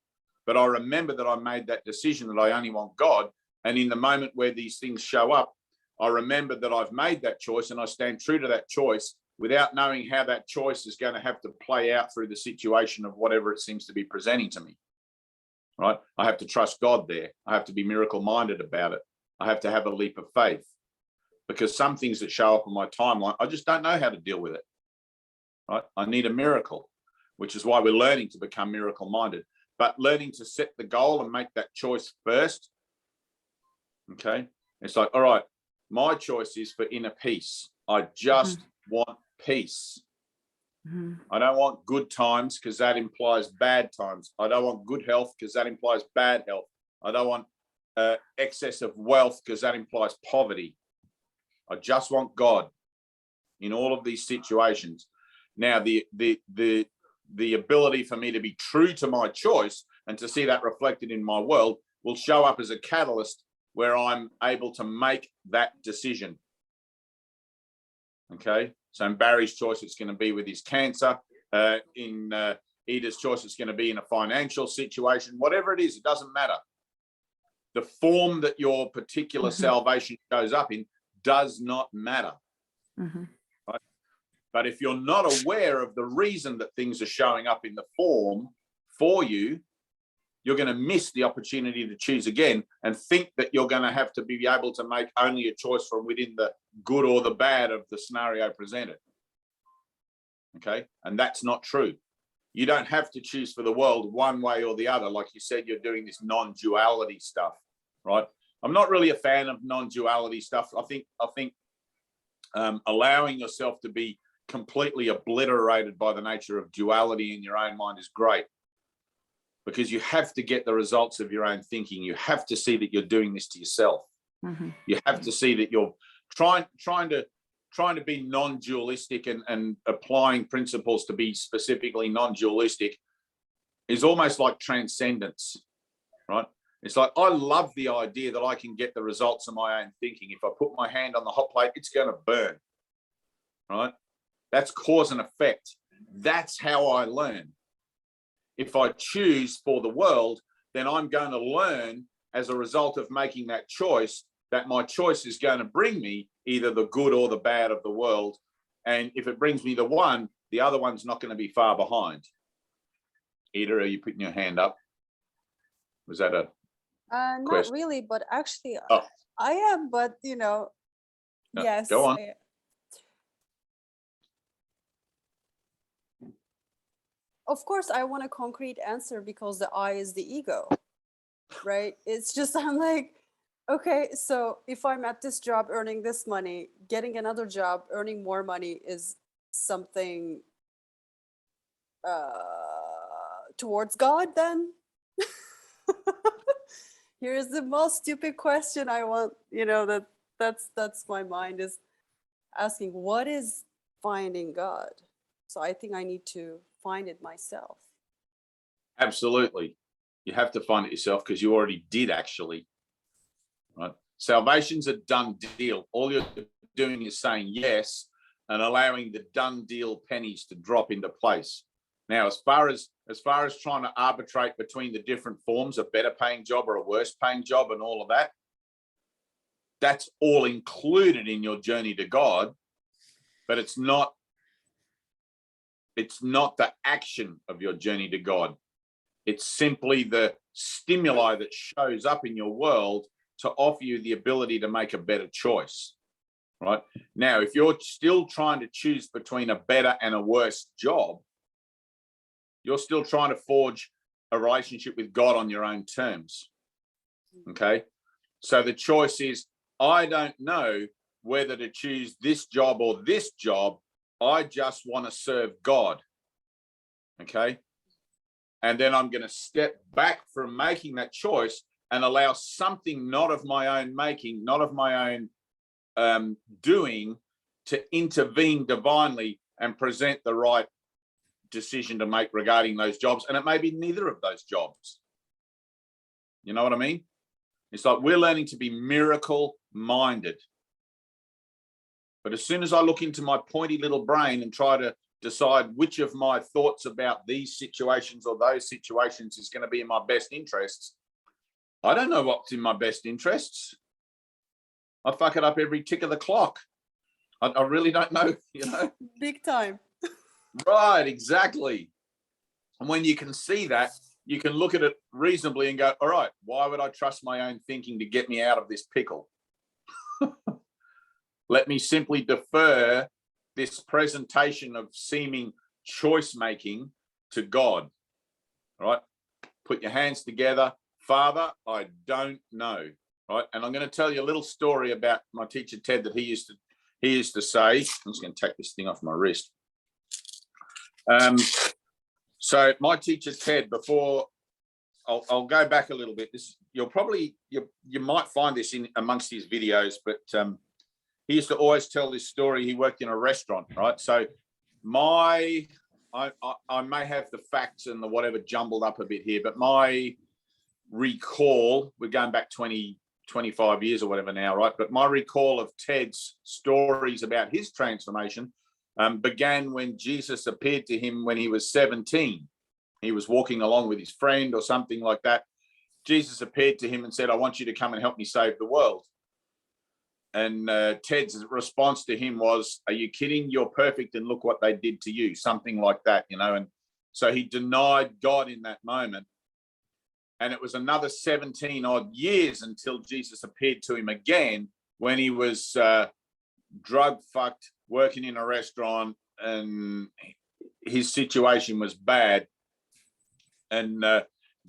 But I remember that I made that decision that I only want God. And in the moment where these things show up, I remember that I've made that choice and I stand true to that choice without knowing how that choice is going to have to play out through the situation of whatever it seems to be presenting to me. Right? I have to trust God there. I have to be miracle-minded about it. I have to have a leap of faith, because some things that show up on my timeline, I just don't know how to deal with it. Right? I need a miracle, which is why we're learning to become miracle-minded, but learning to set the goal and make that choice first. Okay. It's like, all right, my choice is for inner peace. I just want peace. I don't want good times because that implies bad times. I don't want good health because that implies bad health. I don't want excess of wealth because that implies poverty. I just want God in all of these situations. Now, the ability for me to be true to my choice and to see that reflected in my world will show up as a catalyst where I'm able to make that decision. Okay. So in Barry's choice, it's going to be with his cancer. In Ida's choice, it's going to be in a financial situation. Whatever it is, it doesn't matter. The form that your particular salvation shows up in does not matter. Right? But if you're not aware of the reason that things are showing up in the form for you, you're going to miss the opportunity to choose again and think that you're going to have to be able to make only a choice from within the good or the bad of the scenario presented. Okay. And that's not true. You don't have to choose for the world one way or the other. Like you said, you're doing this non-duality stuff, right? I'm not really a fan of non-duality stuff. I think allowing yourself to be completely obliterated by the nature of duality in your own mind is great. Because you have to get the results of your own thinking. You have to see that you're doing this to yourself. You have to see that you're trying to trying to be non-dualistic and applying principles to be specifically non-dualistic is almost like transcendence, right? It's like, I love the idea that I can get the results of my own thinking. If I put my hand on the hot plate, it's going to burn, right? That's cause and effect. That's how I learn. If I choose for the world, then I'm going to learn as a result of making that choice, that my choice is going to bring me either the good or the bad of the world. And if it brings me the one, the other one's not going to be far behind. Ida, are you putting your hand up? Was that a Not question? really, but actually, Oh. I am. But No, yes. go on. Of course, I want a concrete answer because the I is the ego, right? It's just, I'm like, okay, so if I'm at this job earning this money, getting another job earning more money is something towards God, then? Here's the most stupid question I want, that's my mind is asking, what is finding God? So I think I need to find it myself. Absolutely. You have to find it yourself because you already did, actually. Right? Salvation's a done deal. All you're doing is saying yes and allowing the done deal pennies to drop into place. Now, as far as trying to arbitrate between the different forms, a better paying job or a worse paying job and all of that, that's all included in your journey to God, but it's not the action of your journey to God. It's simply the stimuli that shows up in your world to offer you the ability to make a better choice, right? Now, if you're still trying to choose between a better and a worse job, you're still trying to forge a relationship with God on your own terms, okay? So the choice is, I don't know whether to choose this job or this job. I just want to serve God, okay? And then I'm going to step back from making that choice and allow something not of my own making, not of my own doing, to intervene divinely and present the right decision to make regarding those jobs. And it may be neither of those jobs. You know what I mean? It's like we're learning to be miracle minded. But as soon as I look into my pointy little brain and try to decide which of my thoughts about these situations or those situations is going to be in my best interests, I don't know what's in my best interests. I fuck it up every tick of the clock. I really don't know, Big time. Right, exactly. And when you can see that, you can look at it reasonably and go, all right, why would I trust my own thinking to get me out of this pickle? Let me simply defer this presentation of seeming choice making to God. All right, put your hands together. Father, I don't know. Right, and I'm going to tell you a little story about my teacher Ted that he used to say. I'm just going to take this thing off my wrist. So my teacher Ted, before I'll go back a little bit. This you might find this in amongst his videos, but he used to always tell this story. He worked in a restaurant, right? So I may have the facts and the whatever jumbled up a bit here, but my recall, we're going back 25 years or whatever now, right? But my recall of Ted's stories about his transformation began when Jesus appeared to him when he was 17. He was walking along with his friend or something like that. Jesus appeared to him and said, I want you to come and help me save the world. And Ted's response to him was, are you kidding? You're perfect and look what they did to you. Something like that, And so he denied God in that moment. And it was another 17 odd years until Jesus appeared to him again when he was drug fucked, working in a restaurant, and his situation was bad. And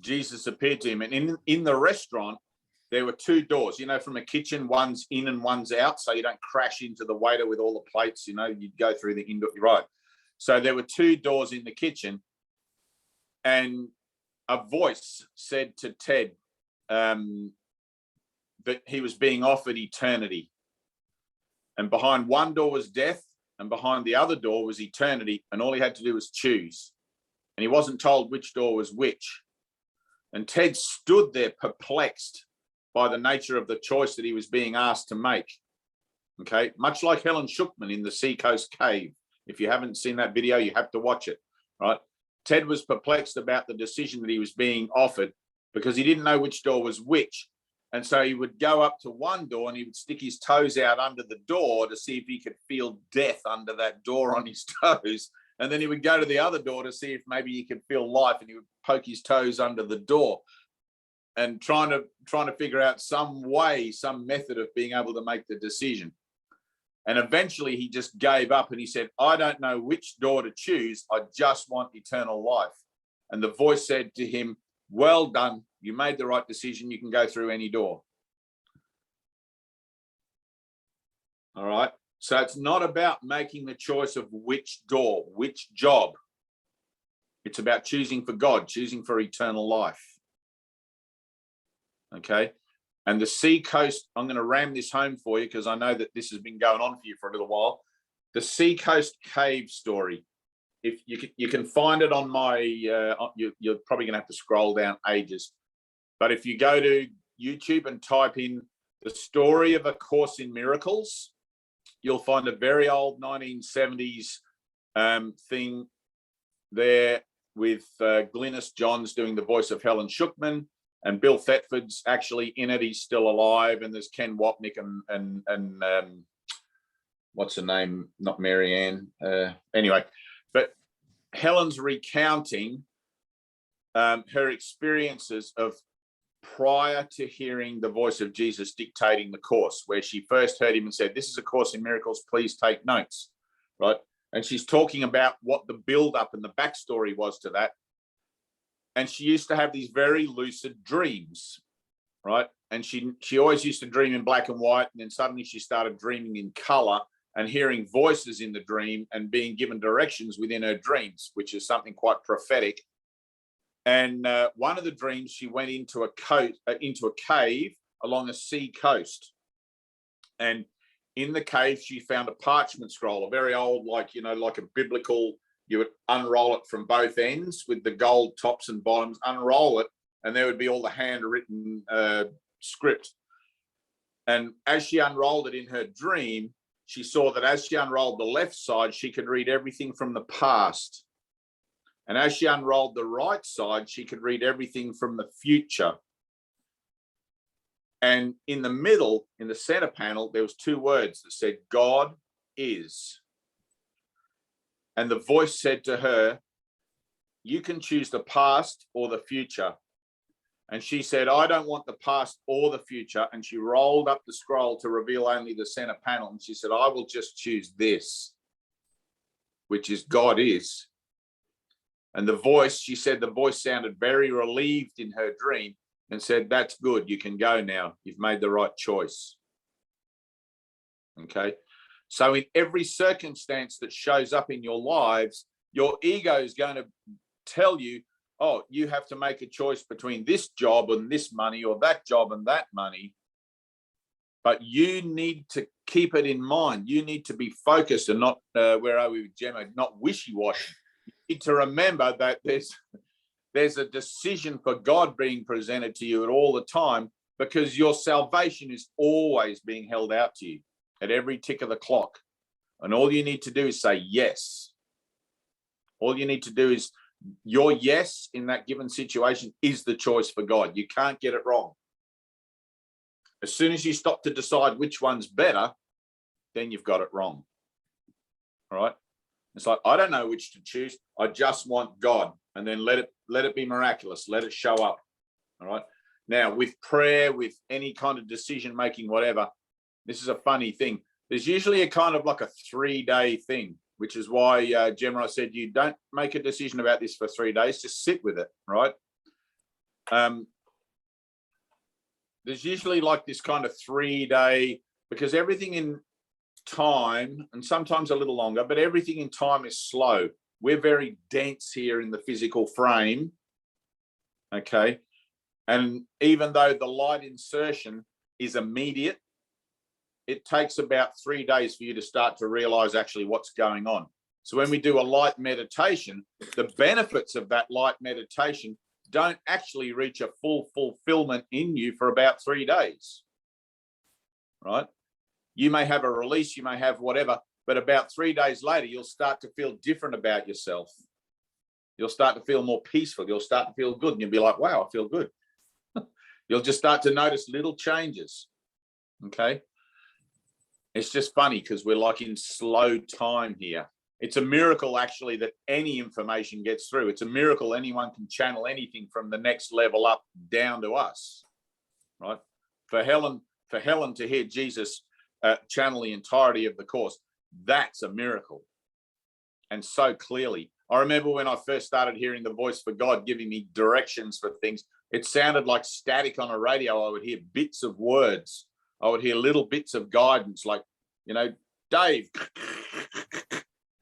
Jesus appeared to him. And in the restaurant, there were two doors, from a kitchen, one's in and one's out. So you don't crash into the waiter with all the plates, you'd go through the indoor, right. So there were two doors in the kitchen. And a voice said to Ted that he was being offered eternity. And behind one door was death, and behind the other door was eternity. And all he had to do was choose. And he wasn't told which door was which. And Ted stood there perplexed by the nature of the choice that he was being asked to make. Okay, much like Helen Schuckman in the Seacoast Cave. If you haven't seen that video, you have to watch it, right? Ted was perplexed about the decision that he was being offered because he didn't know which door was which. And so he would go up to one door and he would stick his toes out under the door to see if he could feel death under that door on his toes. And then he would go to the other door to see if maybe he could feel life, and he would poke his toes under the door and trying to figure out some way, some method of being able to make the decision. And eventually he just gave up and he said, I don't know which door to choose. I just want eternal life. And the voice said to him, well done. You made the right decision. You can go through any door. All right. So it's not about making the choice of which door, which job. It's about choosing for God, choosing for eternal life. Okay. And the Seacoast, I'm going to ram this home for you because I know that this has been going on for you for a little while. The Seacoast Cave story. If you can find it on my, you're probably going to have to scroll down ages. But if you go to YouTube and type in the story of A Course in Miracles, you'll find a very old 1970s thing there with Glynis Johns doing the voice of Helen Schuckman, and Bill Thetford's actually in it. He's still alive, and there's Ken Wapnick and what's her name? Not Mary Ann. Anyway, but Helen's recounting her experiences of prior to hearing the voice of Jesus dictating the course, where she first heard him and said, this is A Course in Miracles, please take notes, right? And she's talking about what the build-up and the backstory was to that. And she used to have these very lucid dreams, right? And she always used to dream in black and white, and then suddenly she started dreaming in color and hearing voices in the dream and being given directions within her dreams, which is something quite prophetic. And one of the dreams, she went into a cave along a sea coast. And in the cave, she found a parchment scroll, a very old, like a biblical, you would unroll it from both ends with the gold tops and bottoms, unroll it, and there would be all the handwritten script. And as she unrolled it in her dream, she saw that as she unrolled the left side, she could read everything from the past. And as she unrolled the right side, she could read everything from the future. And in the middle, in the center panel, there was two words that said, God is. And the voice said to her, you can choose the past or the future. And she said, I don't want the past or the future. And she rolled up the scroll to reveal only the center panel. And she said, I will just choose this, which is God is. And the voice, she said, the voice sounded very relieved in her dream and said, that's good. You can go now. You've made the right choice. Okay. So in every circumstance that shows up in your lives, your ego is going to tell you, oh, you have to make a choice between this job and this money, or that job and that money. But you need to keep it in mind. You need to be focused and not, where are we with Gemma, not wishy-washy. You need to remember that there's a decision for God being presented to you at all the time, because your salvation is always being held out to you at every tick of the clock. And all you need to do is say yes. All you need to do is, your yes in that given situation is the choice for God. You can't get it wrong. As soon as you stop to decide which one's better, then you've got it wrong. All right. It's like, I don't know which to choose. I just want God. And then let it be miraculous. Let it show up. All right. Now, with prayer, with any kind of decision making, whatever, this is a funny thing. There's usually a kind of like a 3-day thing, which is why, Gemma, I said, you don't make a decision about this for 3 days. Just sit with it. Right. There's usually like this kind of 3-day, because everything in time, and sometimes a little longer, but everything in time is slow. We're very dense here in the physical frame. Okay. And even though the light insertion is immediate, it takes about 3 days for you to start to realize actually what's going on. So when we do a light meditation, the benefits of that light meditation don't actually reach a full fulfillment in you for about 3 days, right? You may have a release, you may have whatever, but about 3 days later, you'll start to feel different about yourself. You'll start to feel more peaceful. You'll start to feel good. And you'll be like, wow, I feel good. You'll just start to notice little changes. Okay. It's just funny because we're like in slow time here. It's a miracle actually that any information gets through. It's a miracle anyone can channel anything from the next level up down to us, right? For Helen to hear Jesus channel the entirety of the course, that's a miracle. And so clearly. I remember when I first started hearing the voice for God giving me directions for things, it sounded like static on a radio. I would hear bits of words. I would hear little bits of guidance, like, you know, Dave,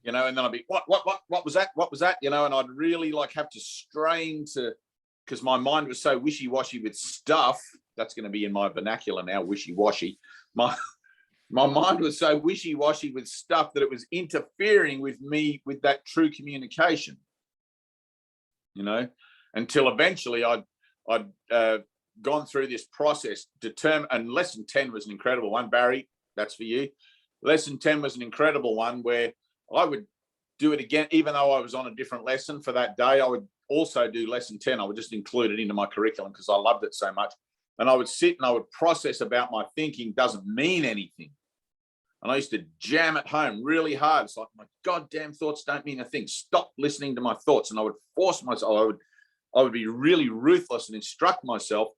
you know, and then I'd be, what was that? What was that? You know, and I'd really like have to strain to, because my mind was so wishy-washy with stuff. That's going to be in my vernacular now, wishy-washy. My mind was so wishy-washy with stuff that it was interfering with me with that true communication, you know, until eventually I'd gone through this process, and lesson 10 was an incredible one. Barry, that's for you. Lesson 10 was an incredible one where I would do it again, even though I was on a different lesson for that day. I would also do lesson 10. I would just include it into my curriculum because I loved it so much. And I would sit and I would process about my thinking doesn't mean anything. And I used to jam it home really hard. It's like, my goddamn thoughts don't mean a thing. Stop listening to my thoughts. And I would force myself, I would be really ruthless and instruct myself,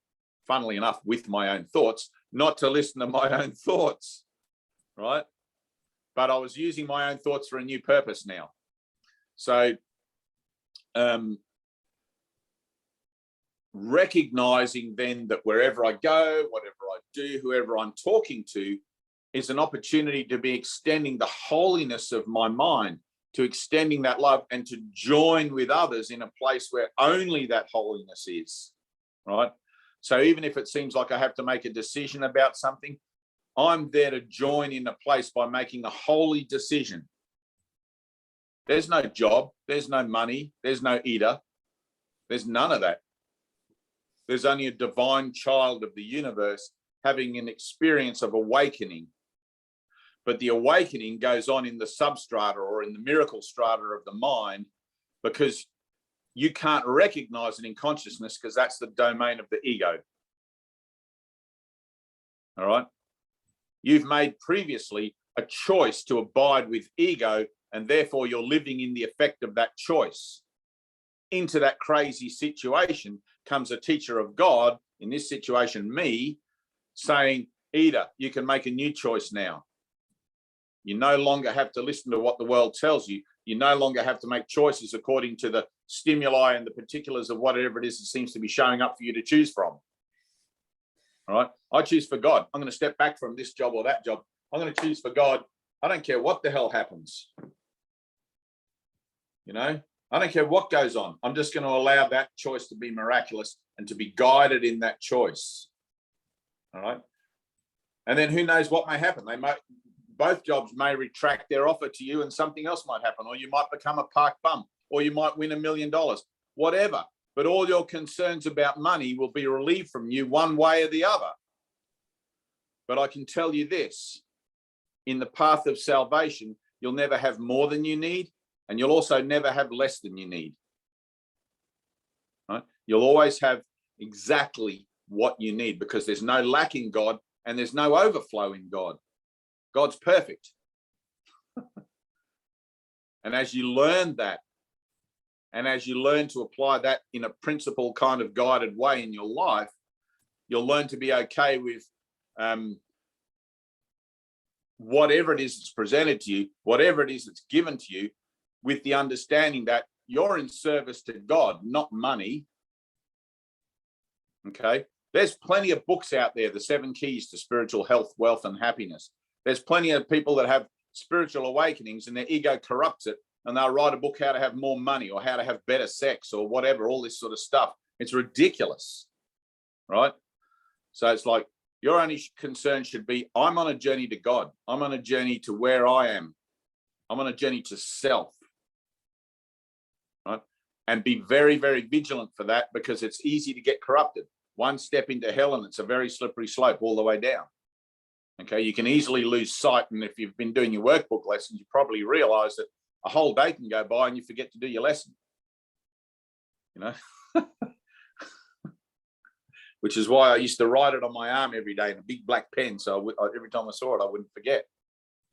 funnily enough, with my own thoughts, not to listen to my own thoughts, right? But I was using my own thoughts for a new purpose now. So recognizing then that wherever I go, whatever I do, whoever I'm talking to, is an opportunity to be extending the holiness of my mind, to extending that love and to join with others in a place where only that holiness is, right? So even if it seems like I have to make a decision about something, I'm there to join in a place by making a holy decision. There's no job, there's no money, there's no eater, there's none of that. There's only a divine child of the universe having an experience of awakening. But the awakening goes on in the substrata or in the miracle strata of the mind, because you can't recognize it in consciousness because that's the domain of the ego. All right. You've made previously a choice to abide with ego, and therefore you're living in the effect of that choice. Into that crazy situation comes a teacher of God, in this situation, me, saying, Ida, you can make a new choice now. You no longer have to listen to what the world tells you. You no longer have to make choices according to the stimuli and the particulars of whatever it is that seems to be showing up for you to choose from. All right. I choose for God. I'm going to step back from this job or that job. I'm going to choose for God. I don't care what the hell happens. You know, I don't care what goes on. I'm just going to allow that choice to be miraculous and to be guided in that choice. All right. And then who knows what may happen. Both jobs may retract their offer to you and something else might happen, or you might become a park bum, or you might win $1 million, whatever. But all your concerns about money will be relieved from you one way or the other. But I can tell you this, in the path of salvation, you'll never have more than you need, and you'll also never have less than you need. Right? You'll always have exactly what you need, because there's no lack in God and there's no overflow in God. God's perfect. And as you learn that, and as you learn to apply that in a principle kind of guided way in your life, you'll learn to be okay with whatever it is that's presented to you, whatever it is that's given to you, with the understanding that you're in service to God, not money. Okay? There's plenty of books out there, the 7 Keys to Spiritual Health, Wealth, and Happiness. There's plenty of people that have spiritual awakenings and their ego corrupts it, and they'll write a book how to have more money or how to have better sex or whatever, all this sort of stuff. It's ridiculous, right? So it's like, Your only concern should be, I'm on a journey to God. I'm on a journey to where I am. I'm on a journey to self. Right? And be very, very vigilant for that, because it's easy to get corrupted. One step into hell and it's a very slippery slope all the way down. Okay, you can easily lose sight. And if you've been doing your workbook lessons, you probably realize that a whole day can go by and you forget to do your lesson. You know, which is why I used to write it on my arm every day in a big black pen. So every time I saw it, I wouldn't forget.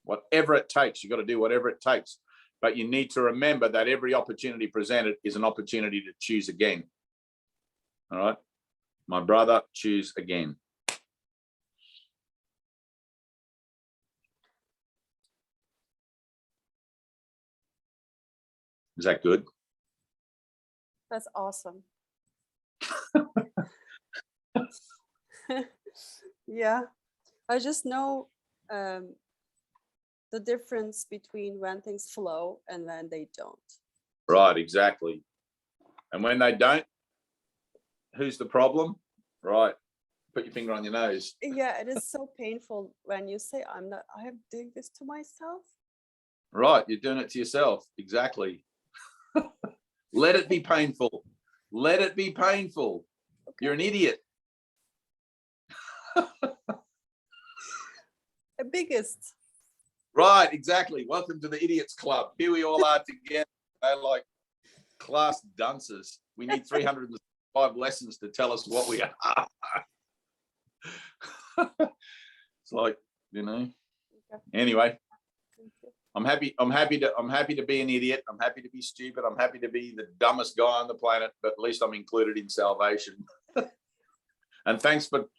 Whatever it takes, you got to do whatever it takes. But you need to remember that every opportunity presented is an opportunity to choose again. All right, my brother, choose again. Is that good? That's awesome. Yeah, I just know the difference between when things flow and when they don't. Right, exactly. And when they don't, who's the problem? Right, put your finger on your nose. Yeah, it is so painful when you say, I'm doing this to myself. Right, you're doing it to yourself. Exactly. Let it be painful. Let it be painful. Okay. You're an idiot. The biggest. Right, exactly. Welcome to the Idiots Club. Here we all are together. They're like class dunces. We need 305 lessons to tell us what we are. It's like, you know. Okay. Anyway. I'm happy to be an idiot. I'm happy to be stupid. I'm happy to be the dumbest guy on the planet, but at least I'm included in salvation. And thanks for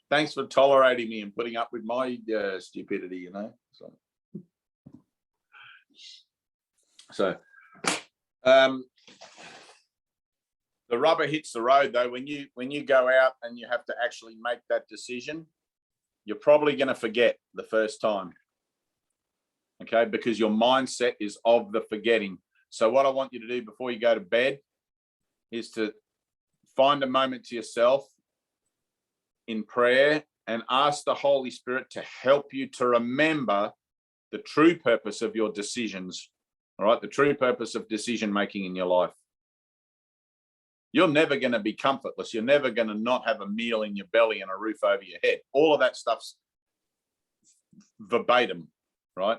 tolerating me and putting up with my stupidity, you know. So the rubber hits the road, though. When you go out and you have to actually make that decision, you're probably going to forget the first time. Okay, because your mindset is of the forgetting. So what I want you to do before you go to bed is to find a moment to yourself in prayer and ask the Holy Spirit to help you to remember the true purpose of your decisions. All right, the true purpose of decision making in your life. You're never going to be comfortless. You're never going to not have a meal in your belly and a roof over your head. All of that stuff's verbatim, right?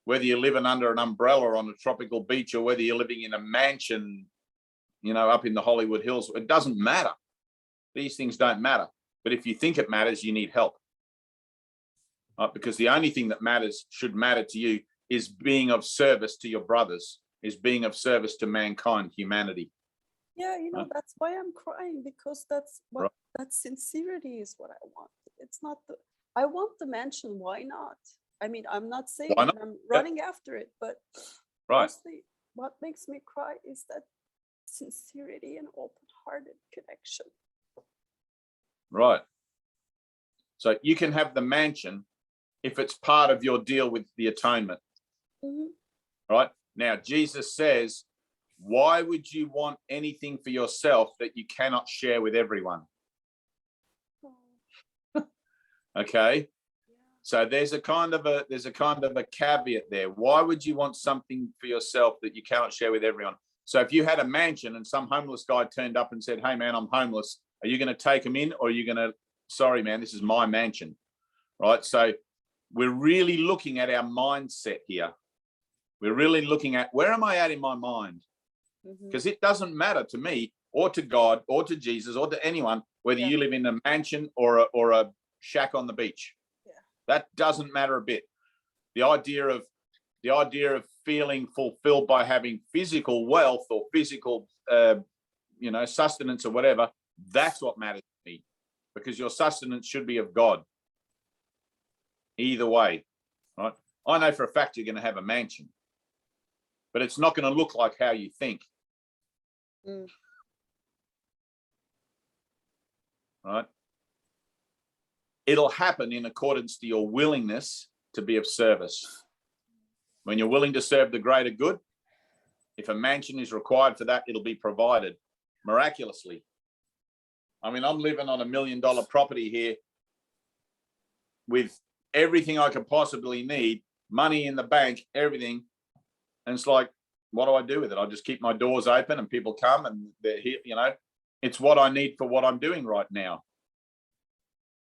Whether you're living under an umbrella on a tropical beach or whether you're living in a mansion, you know, up in the Hollywood Hills, it doesn't matter. These things don't matter. But if you think it matters, you need help. Right? Because the only thing that matters, should matter to you, is being of service to your brothers, is being of service to mankind, humanity. Yeah, you know, that's why I'm crying, because that's what that sincerity is what I want. It's not I want the mansion. Why not? I mean, I'm not saying that I'm running after it, but mostly what makes me cry is that sincerity and open-hearted connection. Right. So you can have the mansion if it's part of your deal with the atonement. Mm-hmm. Right. Now, Jesus says, why would you want anything for yourself that you cannot share with everyone? Oh. Okay. So there's a kind of a caveat there. Why would you want something for yourself that you cannot share with everyone? So if you had a mansion and some homeless guy turned up and said, hey man, I'm homeless, are you going to take him in, or are you going to, sorry man, this is my mansion, right? So we're really looking at our mindset here. We're really looking at, where am I at in my mind? Because it doesn't matter to me or to God or to Jesus or to anyone whether you live in a mansion or a shack on the beach. That doesn't matter a bit. The idea of feeling fulfilled by having physical wealth or physical, sustenance or whatever, that's what matters to me, because your sustenance should be of God. Either way, right? I know for a fact you're going to have a mansion, but it's not going to look like how you think. Right? It'll happen in accordance to your willingness to be of service. When you're willing to serve the greater good, if a mansion is required for that, it'll be provided miraculously. I mean, I'm living on $1 million property here with everything I could possibly need, money in the bank, everything. And it's like, what do I do with it? I just keep my doors open and people come and they're here, you know, it's what I need for what I'm doing right now.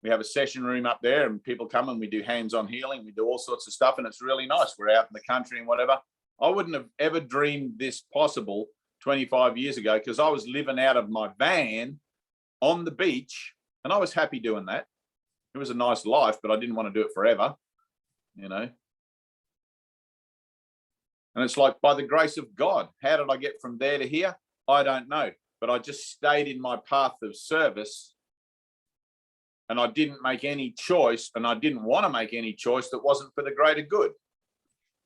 We have a session room up there and people come and we do hands-on healing. We do all sorts of stuff and it's really nice. We're out in the country and whatever. I wouldn't have ever dreamed this possible 25 years ago because I was living out of my van on the beach and I was happy doing that. It was a nice life, but I didn't want to do it forever, you know. And it's like, by the grace of God, how did I get from there to here? I don't know, but I just stayed in my path of service and I didn't make any choice and I didn't want to make any choice that wasn't for the greater good.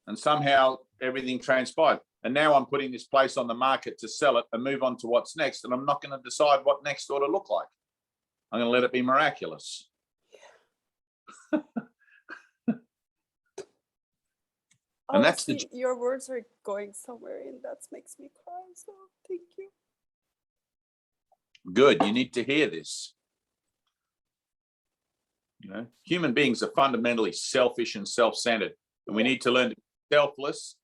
And somehow everything transpired. And now I'm putting this place on the market to sell it and move on to what's next. And I'm not going to decide what next ought to look like. I'm going to let it be miraculous. And that's your words are going somewhere and that makes me cry. So thank you. Good. You need to hear this. You know, human beings are fundamentally selfish and self-centered, and we need to learn to be selfless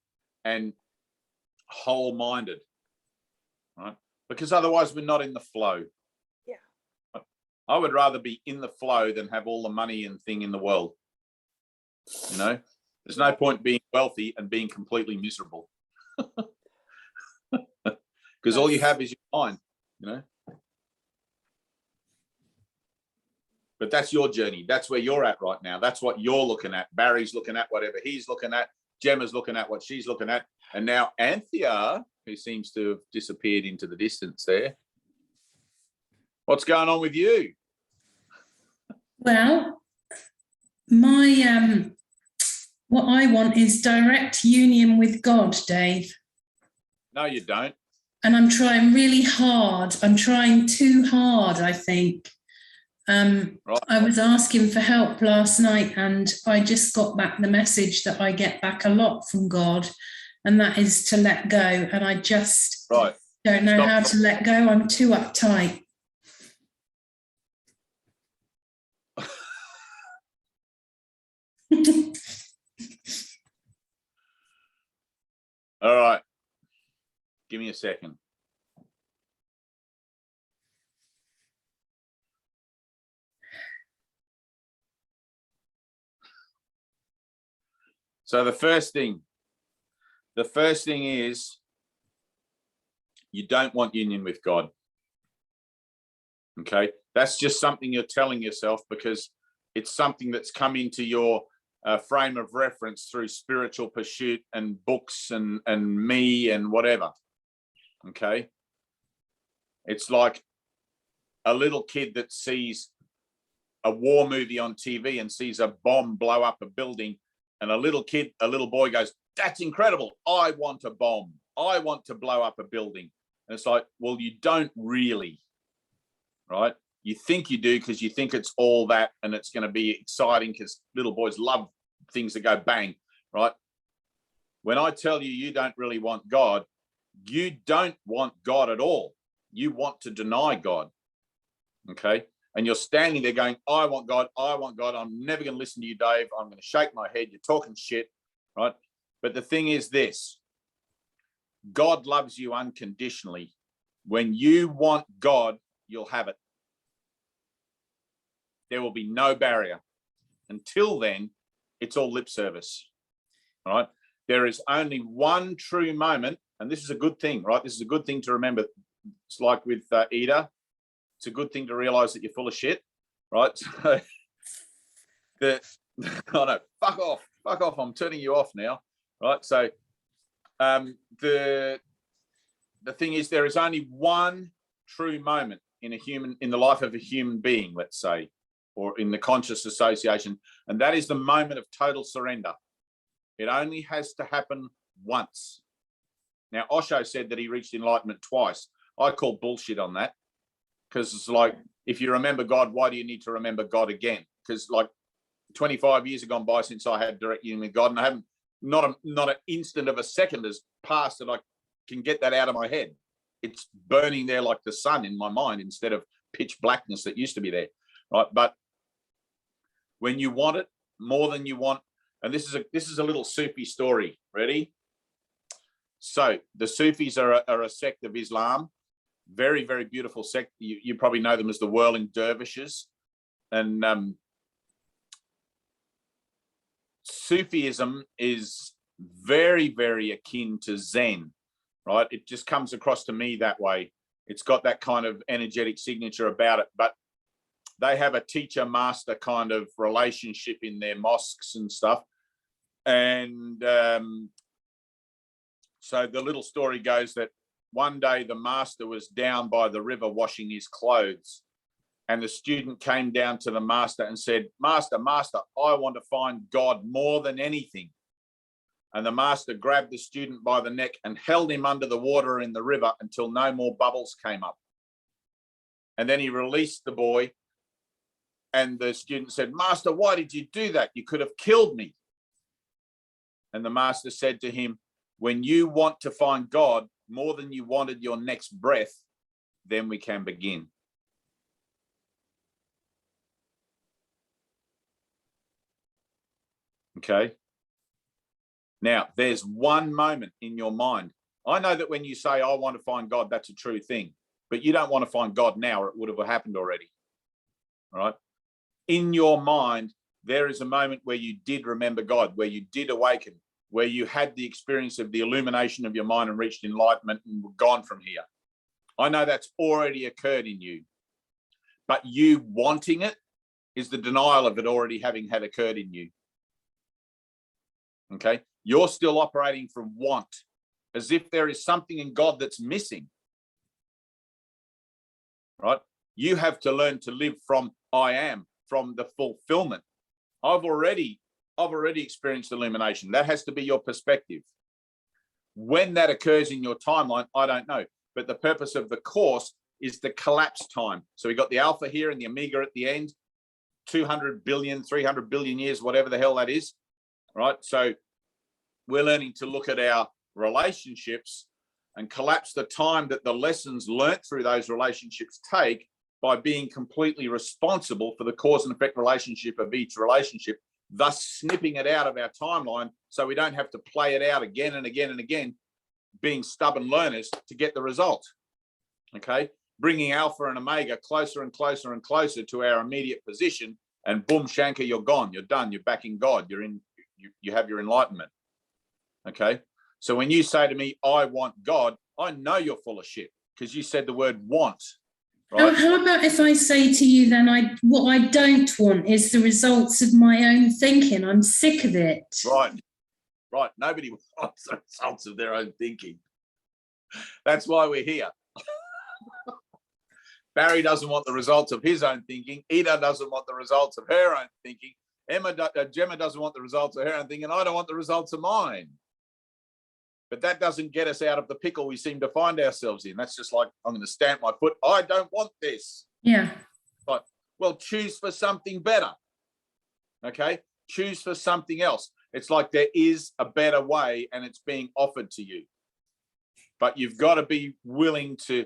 and whole-minded, right? Because otherwise we're not in the flow. Yeah. I would rather be in the flow than have all the money and thing in the world. You know, there's no point being wealthy and being completely miserable. Because all you have is your mind, you know. But that's your journey. That's where you're at right now. That's what you're looking at. Barry's looking at whatever he's looking at. Gemma's looking at what she's looking at. And now Anthea, who seems to have disappeared into the distance there. What's going on with you? Well, my what I want is direct union with God, Dave. No, you don't. And I'm trying really hard. I'm trying too hard, I think. Right. I was asking for help last night and I just got back the message that I get back a lot from God, and that is to let go. And I just don't know how to let go. I'm too uptight. All right. Give me a second. So the first thing is you don't want union with God. Okay, that's just something you're telling yourself because it's something that's come into your frame of reference through spiritual pursuit and books and me and whatever. Okay, it's like a little kid that sees a war movie on TV and sees a bomb blow up a building. And a little boy goes, "That's incredible. I want a bomb. I want to blow up a building." And it's like, well, you don't really, right? You think you do because you think it's all that and it's going to be exciting because little boys love things that go bang, right? When I tell you you don't really want God, you don't want God at all. You want to deny God, okay? And you're standing there going, I want God, I want God. I'm never going to listen to you, Dave. I'm going to shake my head. You're talking shit, right? But the thing is this, God loves you unconditionally. When you want God, you'll have it. There will be no barrier. Until then, it's all lip service, all right? There is only one true moment, and this is a good thing, right? This is a good thing to remember. It's like with Ida. It's a good thing to realize that you're full of shit, right? So fuck off. I'm turning you off now, right? So the thing is, there is only one true moment in the life of a human being, let's say, or in the conscious association, and that is the moment of total surrender. It only has to happen once. Now, Osho said that he reached enlightenment twice. I call bullshit on that. Because it's like, if you remember God, why do you need to remember God again? Because like 25 years have gone by since I had direct union with God, and I haven't, not an instant of a second has passed that I can get that out of my head. It's burning there like the sun in my mind instead of pitch blackness that used to be there, right? But when you want it more than you want. And this is a little Sufi story. Ready? So the Sufis are a sect of Islam, very, very beautiful sect. You probably know them as the whirling dervishes. And Sufism is very, very akin to Zen, right? It just comes across to me that way. It's got that kind of energetic signature about it, but they have a teacher-master kind of relationship in their mosques and stuff. And so the little story goes that one day the master was down by the river washing his clothes, and the student came down to the master and said, "Master, master, I want to find God more than anything." And the master grabbed the student by the neck and held him under the water in the river until no more bubbles came up. And then he released the boy, and the student said, "Master, why did you do that? You could have killed me." And the master said to him, "When you want to find God more than you wanted your next breath, then we can begin." Okay. Now, there's one moment in your mind. I know that when you say, "I want to find God," that's a true thing, but you don't want to find God now, or it would have happened already. All right. In your mind, there is a moment where you did remember God, where you did awaken, where you had the experience of the illumination of your mind and reached enlightenment and were gone from here. I know that's already occurred in you, but you wanting it is the denial of it already having had occurred in you. Okay. You're still operating from want, as if there is something in God that's missing. Right? You have to learn to live from I am, from the fulfillment. I've already experienced illumination. That has to be your perspective. When that occurs in your timeline, I don't know. But the purpose of the course is the collapse time. So we got the alpha here and the omega at the end, 200 billion, 300 billion years, whatever the hell that is. Right? So we're learning to look at our relationships and collapse the time that the lessons learnt through those relationships take by being completely responsible for the cause and effect relationship of each relationship, thus snipping it out of our timeline so we don't have to play it out again and again and again, being stubborn learners to get the result. Okay? Bringing alpha and omega closer and closer and closer to our immediate position, and boom, Shankar, you're gone. You're done. You're back in God. You have your enlightenment. Okay. So when you say to me, "I want God," I know you're full of shit because you said the word want. Right? How about if I say to you then, what I don't want is the results of my own thinking. I'm sick of it. Right. Right. Nobody wants the results of their own thinking. That's why we're here. Barry doesn't want the results of his own thinking. Ida doesn't want the results of her own thinking. Gemma doesn't want the results of her own thinking. I don't want the results of mine. But that doesn't get us out of the pickle we seem to find ourselves in. That's just like, I'm going to stamp my foot. I don't want this. Yeah. But, well, choose for something better. Okay? Choose for something else. It's like there is a better way and it's being offered to you. But you've got to be willing to,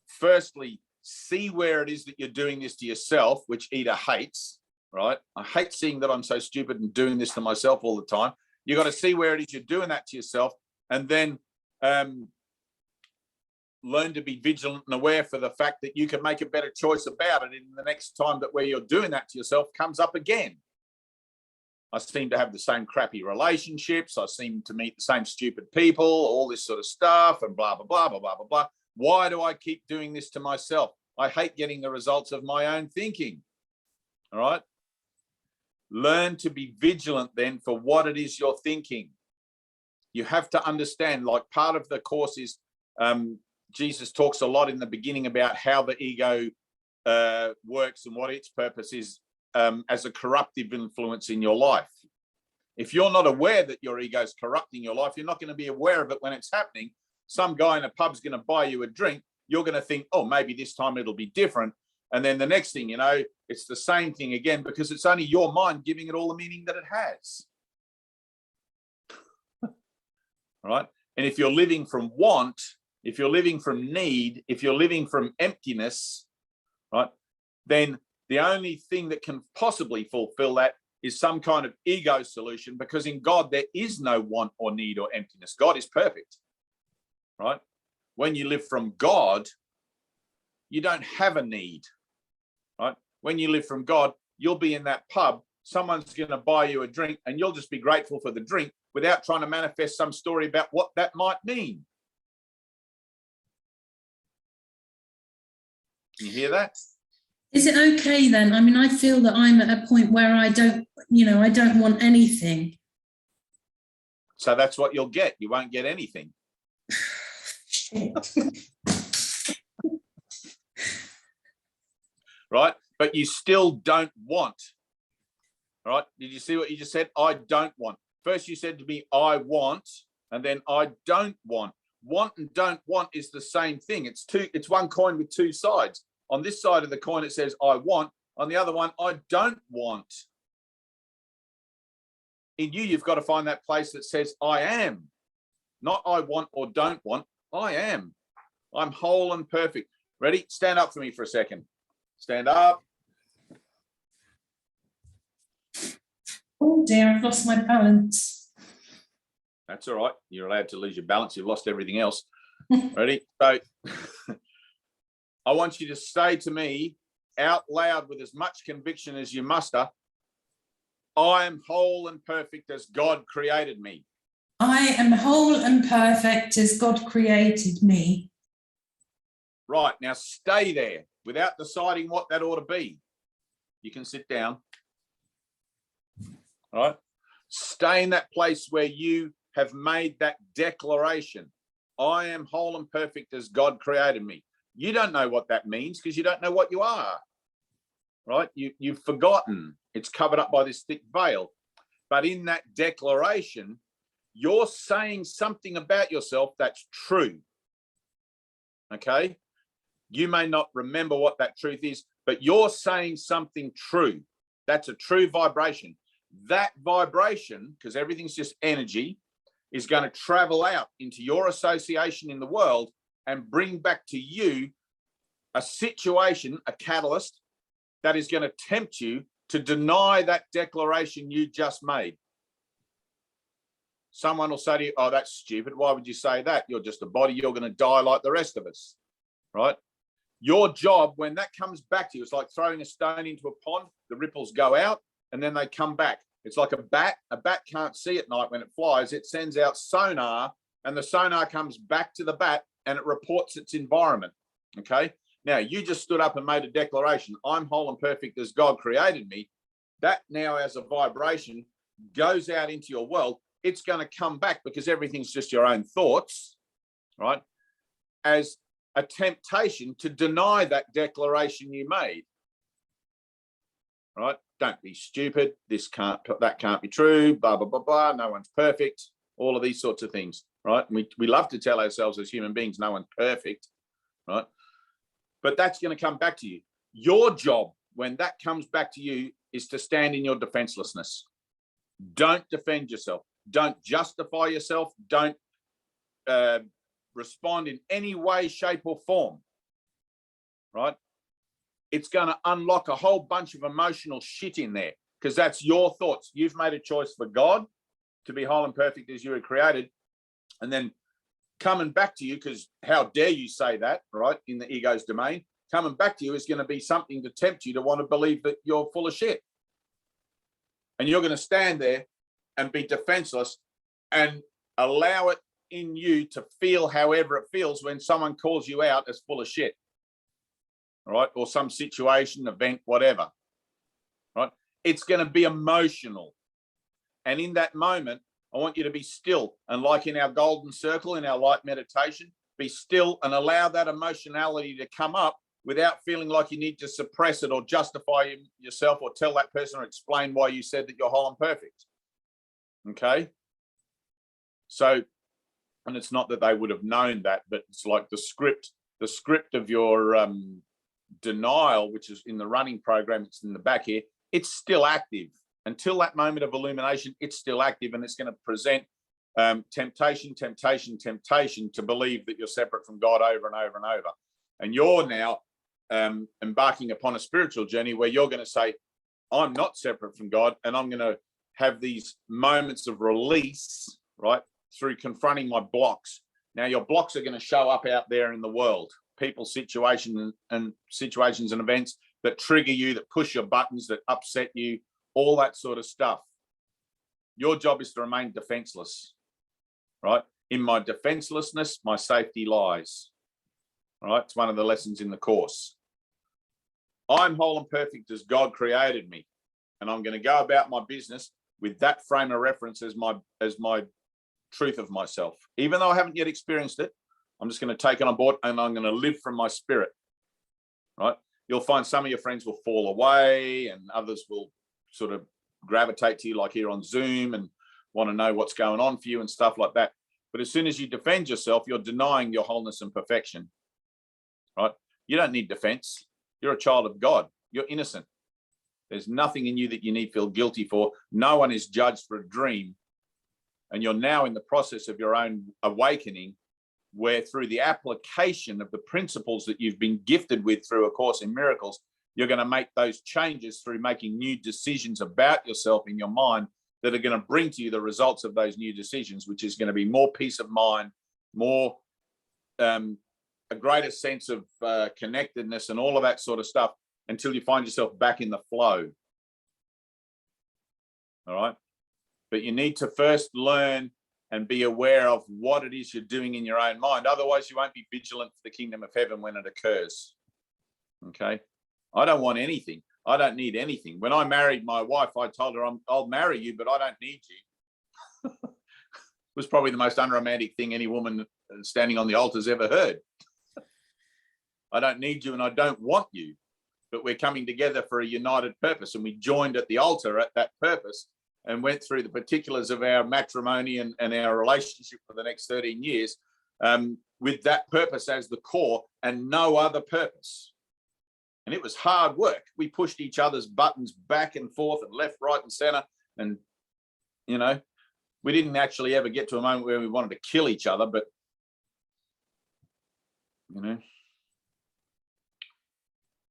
firstly, see where it is that you're doing this to yourself, which Ida hates, right? I hate seeing that I'm so stupid and doing this to myself all the time. You've got to see where it is you're doing that to yourself, and then learn to be vigilant and aware for the fact that you can make a better choice about it in the next time that where you're doing that to yourself comes up again. I seem to have the same crappy relationships. I seem to meet the same stupid people, all this sort of stuff, and blah, blah, blah, blah, blah, blah, blah. Why do I keep doing this to myself? I hate getting the results of my own thinking. All right. Learn to be vigilant then for what it is you're thinking. You have to understand, like part of the course is Jesus talks a lot in the beginning about how the ego works and what its purpose is as a corruptive influence in your life. If you're not aware that your ego is corrupting your life, you're not going to be aware of it when it's happening. Some guy in a pub's going to buy you a drink. You're going to think, oh, maybe this time it'll be different. And then the next thing you know, it's the same thing again, because it's only your mind giving it all the meaning that it has. Right? And if you're living from want, if you're living from need, if you're living from emptiness, right, then The only thing that can possibly fulfill that is some kind of ego solution, because in God, there is no want or need or emptiness. God is perfect, right? When you live from God, you don't have a need, right? When you live from God, you'll be in that pub, someone's going to buy you a drink, and you'll just be grateful for the drink without trying to manifest some story about what that might mean. Can you hear that? Is it okay then? I mean, I feel that I'm at a point where I don't want anything. So that's what you'll get. You won't get anything. Right? But you still don't want. Right? Did you see what you just said? I don't want. First you said to me, I want, and then I don't want. Want and don't want is the same thing. It's one coin with two sides. On this side of the coin, it says I want. On the other one, I don't want. In you, you've got to find that place that says I am. Not I want or don't want. I am. I'm whole and perfect. Ready? Stand up for me for a second. Stand up. Oh dear, I've lost my balance. That's all right. You're allowed to lose your balance. You've lost everything else. Ready? So I want you to say to me out loud with as much conviction as you muster, I am whole and perfect as God created me. I am whole and perfect as God created me. Right, now stay there without deciding what that ought to be. You can sit down. All right? Stay in that place where you have made that declaration. I am whole and perfect as God created me. You don't know what that means because you don't know what you are, right? You've forgotten. It's covered up by this thick veil. But in that declaration, you're saying something about yourself that's true, okay? You may not remember what that truth is, but you're saying something true. That's a true vibration. That vibration, because everything's just energy, is going to travel out into your association in the world and bring back to you a situation, a catalyst that is going to tempt you to deny that declaration you just made. Someone will say to you, oh, that's stupid. Why would you say that? You're just a body. You're going to die like the rest of us, right? Your job, when that comes back to you, it's like throwing a stone into a pond. The ripples go out and then they come back. It's like a bat. A bat can't see at night when it flies. It sends out sonar and the sonar comes back to the bat and it reports its environment, okay? Now, you just stood up and made a declaration. I'm whole and perfect as God created me. That now as a vibration goes out into your world. It's going to come back because everything's just your own thoughts, right? As a temptation to deny that declaration you made, right? Don't be stupid. That can't be true. Blah, blah, blah, blah. No one's perfect. All of these sorts of things, right? We love to tell ourselves as human beings, no one's perfect, right? But that's going to come back to you. Your job, when that comes back to you, is to stand in your defenselessness. Don't defend yourself. Don't justify yourself. Don't respond in any way, shape, or form, right? It's going to unlock a whole bunch of emotional shit in there because that's your thoughts. You've made a choice for God to be whole and perfect as you were created. And then coming back to you, because how dare you say that, right, in the ego's domain, coming back to you is going to be something to tempt you to want to believe that you're full of shit. And you're going to stand there and be defenseless and allow it in you to feel however it feels when someone calls you out as full of shit, right? Or some situation, event, whatever, right? It's going to be emotional. And in that moment, I want you to be still. And like in our golden circle, in our light meditation, be still and allow that emotionality to come up without feeling like you need to suppress it or justify yourself or tell that person or explain why you said that you're whole and perfect. Okay? So, and it's not that they would have known that, but it's like the script of your denial, which is in the running program, it's in the back here, it's still active. Until that moment of illumination, it's still active and it's going to present temptation to believe that you're separate from God over and over and over. And you're now embarking upon a spiritual journey where you're going to say, I'm not separate from God, and I'm going to have these moments of release, right, through confronting my blocks. Now, your blocks are going to show up out there in the world, people, situations and events that trigger you, that push your buttons, that upset you, all that sort of stuff. Your job is to remain defenseless, right? In my defenselessness, my safety lies, right? It's one of the lessons in the course. I'm whole and perfect as God created me, and I'm going to go about my business with that frame of reference as my truth of myself. Even though I haven't yet experienced it, I'm just going to take it on board, and I'm going to live from my spirit, right? You'll find some of your friends will fall away, and others will sort of gravitate to you, like here on Zoom, and want to know what's going on for you and stuff like that. But as soon as you defend yourself, you're denying your wholeness and perfection, right? You don't need defense. You're a child of God. You're innocent. There's nothing in you that you need to feel guilty for. No one is judged for a dream. And you're now in the process of your own awakening, where through the application of the principles that you've been gifted with through A Course in Miracles, you're going to make those changes through making new decisions about yourself in your mind that are going to bring to you the results of those new decisions, which is going to be more peace of mind, more a greater sense of connectedness and all of that sort of stuff, until you find yourself back in the flow. All right. But you need to first learn and be aware of what it is you're doing in your own mind. Otherwise, you won't be vigilant for the kingdom of heaven when it occurs. Okay. I don't want anything. I don't need anything. When I married my wife, I told her, I'll marry you, but I don't need you. It was probably the most unromantic thing any woman standing on the altar's ever heard. I don't need you and I don't want you, but we're coming together for a united purpose. And we joined at the altar at that purpose and went through the particulars of our matrimony and our relationship for the next 13 years with that purpose as the core and no other purpose. And it was hard work. We pushed each other's buttons back and forth and left, right, and center. And, you know, we didn't actually ever get to a moment where we wanted to kill each other, but, you know,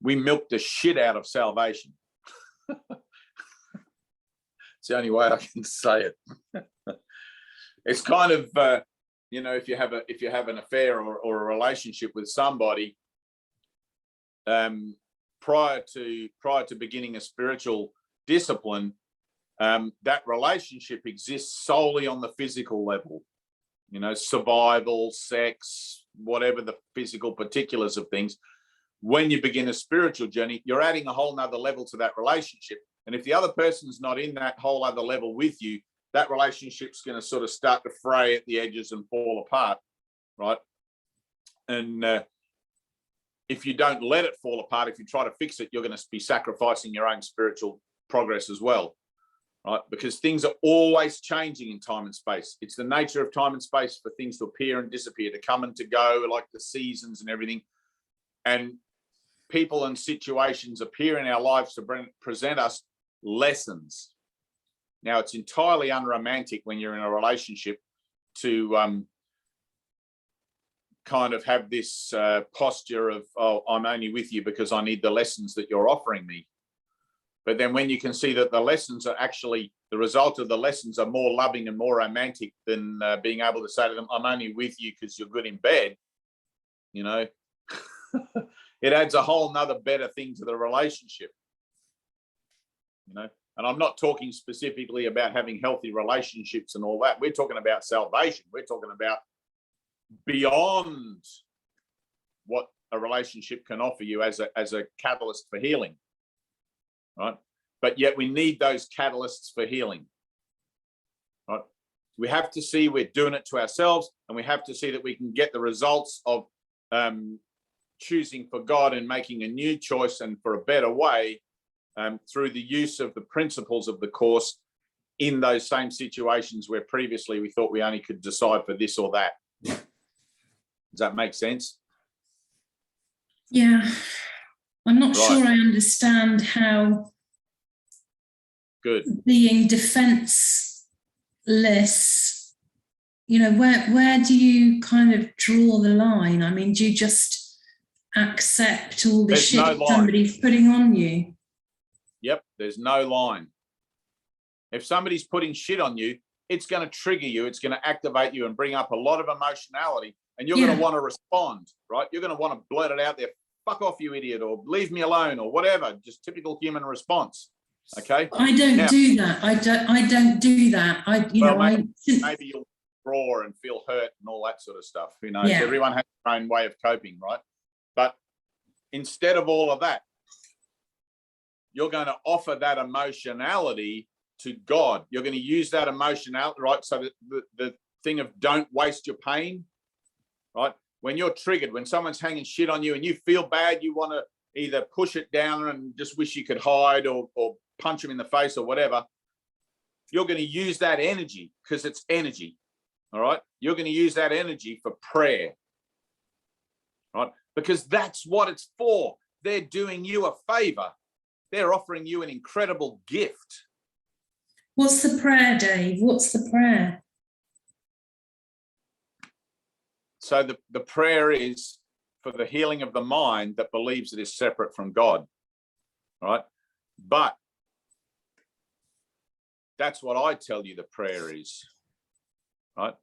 we milked the shit out of salvation. It's the only way I can say it. It's kind of, you know, if you have an affair or a relationship with somebody, prior to beginning a spiritual discipline, that relationship exists solely on the physical level, you know, survival, sex, whatever the physical particulars of things. When you begin a spiritual journey, you're adding a whole nother level to that relationship. And if the other person's not in that whole other level with you, that relationship's going to sort of start to fray at the edges and fall apart, right? And if you don't let it fall apart, if you try to fix it, you're going to be sacrificing your own spiritual progress as well, right? Because things are always changing in time and space. It's the nature of time and space for things to appear and disappear, to come and to go, like the seasons and everything. And people and situations appear in our lives to present us lessons. Now, it's entirely unromantic when you're in a relationship to kind of have this posture of, oh, I'm only with you because I need the lessons that you're offering me. But then when you can see that the lessons are actually, the result of the lessons are more loving and more romantic than being able to say to them, I'm only with you because you're good in bed, you know, it adds a whole nother better thing to the relationship, you know. And I'm not talking specifically about having healthy relationships and all that. We're talking about salvation. We're talking about beyond what a relationship can offer you as a catalyst for healing, right? But yet we need those catalysts for healing, right? We have to see we're doing it to ourselves, and we have to see that we can get the results of choosing for God and making a new choice and for a better way through the use of the principles of the course in those same situations where previously we thought we only could decide for this or that. Does that make sense? Yeah. I'm not sure I understand how being defenseless, you know, where do you kind of draw the line? I mean, do you just accept all the There's shit no line. somebody's putting on you. Yep, there's no line. If somebody's putting shit on you, it's going to trigger you. It's going to activate you and bring up a lot of emotionality, and you're going to want to respond, right? You're going to want to blurt it out there. Fuck off, you idiot, or leave me alone, or whatever. Just typical human response. Okay. I don't do that. I don't do that. Maybe you'll draw and feel hurt and all that sort of stuff. Who knows? Yeah. Everyone has their own way of coping, right? But instead of all of that, you're going to offer that emotionality to God. You're going to use that emotionality, right? So the thing of don't waste your pain, right? When you're triggered, when someone's hanging shit on you and you feel bad, you want to either push it down and just wish you could hide or punch them in the face or whatever. You're going to use that energy because it's energy, all right? You're going to use that energy for prayer, right? Because that's what it's for. They're doing you a favor. They're offering you an incredible gift. What's the prayer, Dave? What's the prayer? So the prayer is for the healing of the mind that believes it is separate from God, right? But that's what I tell you the prayer is, right?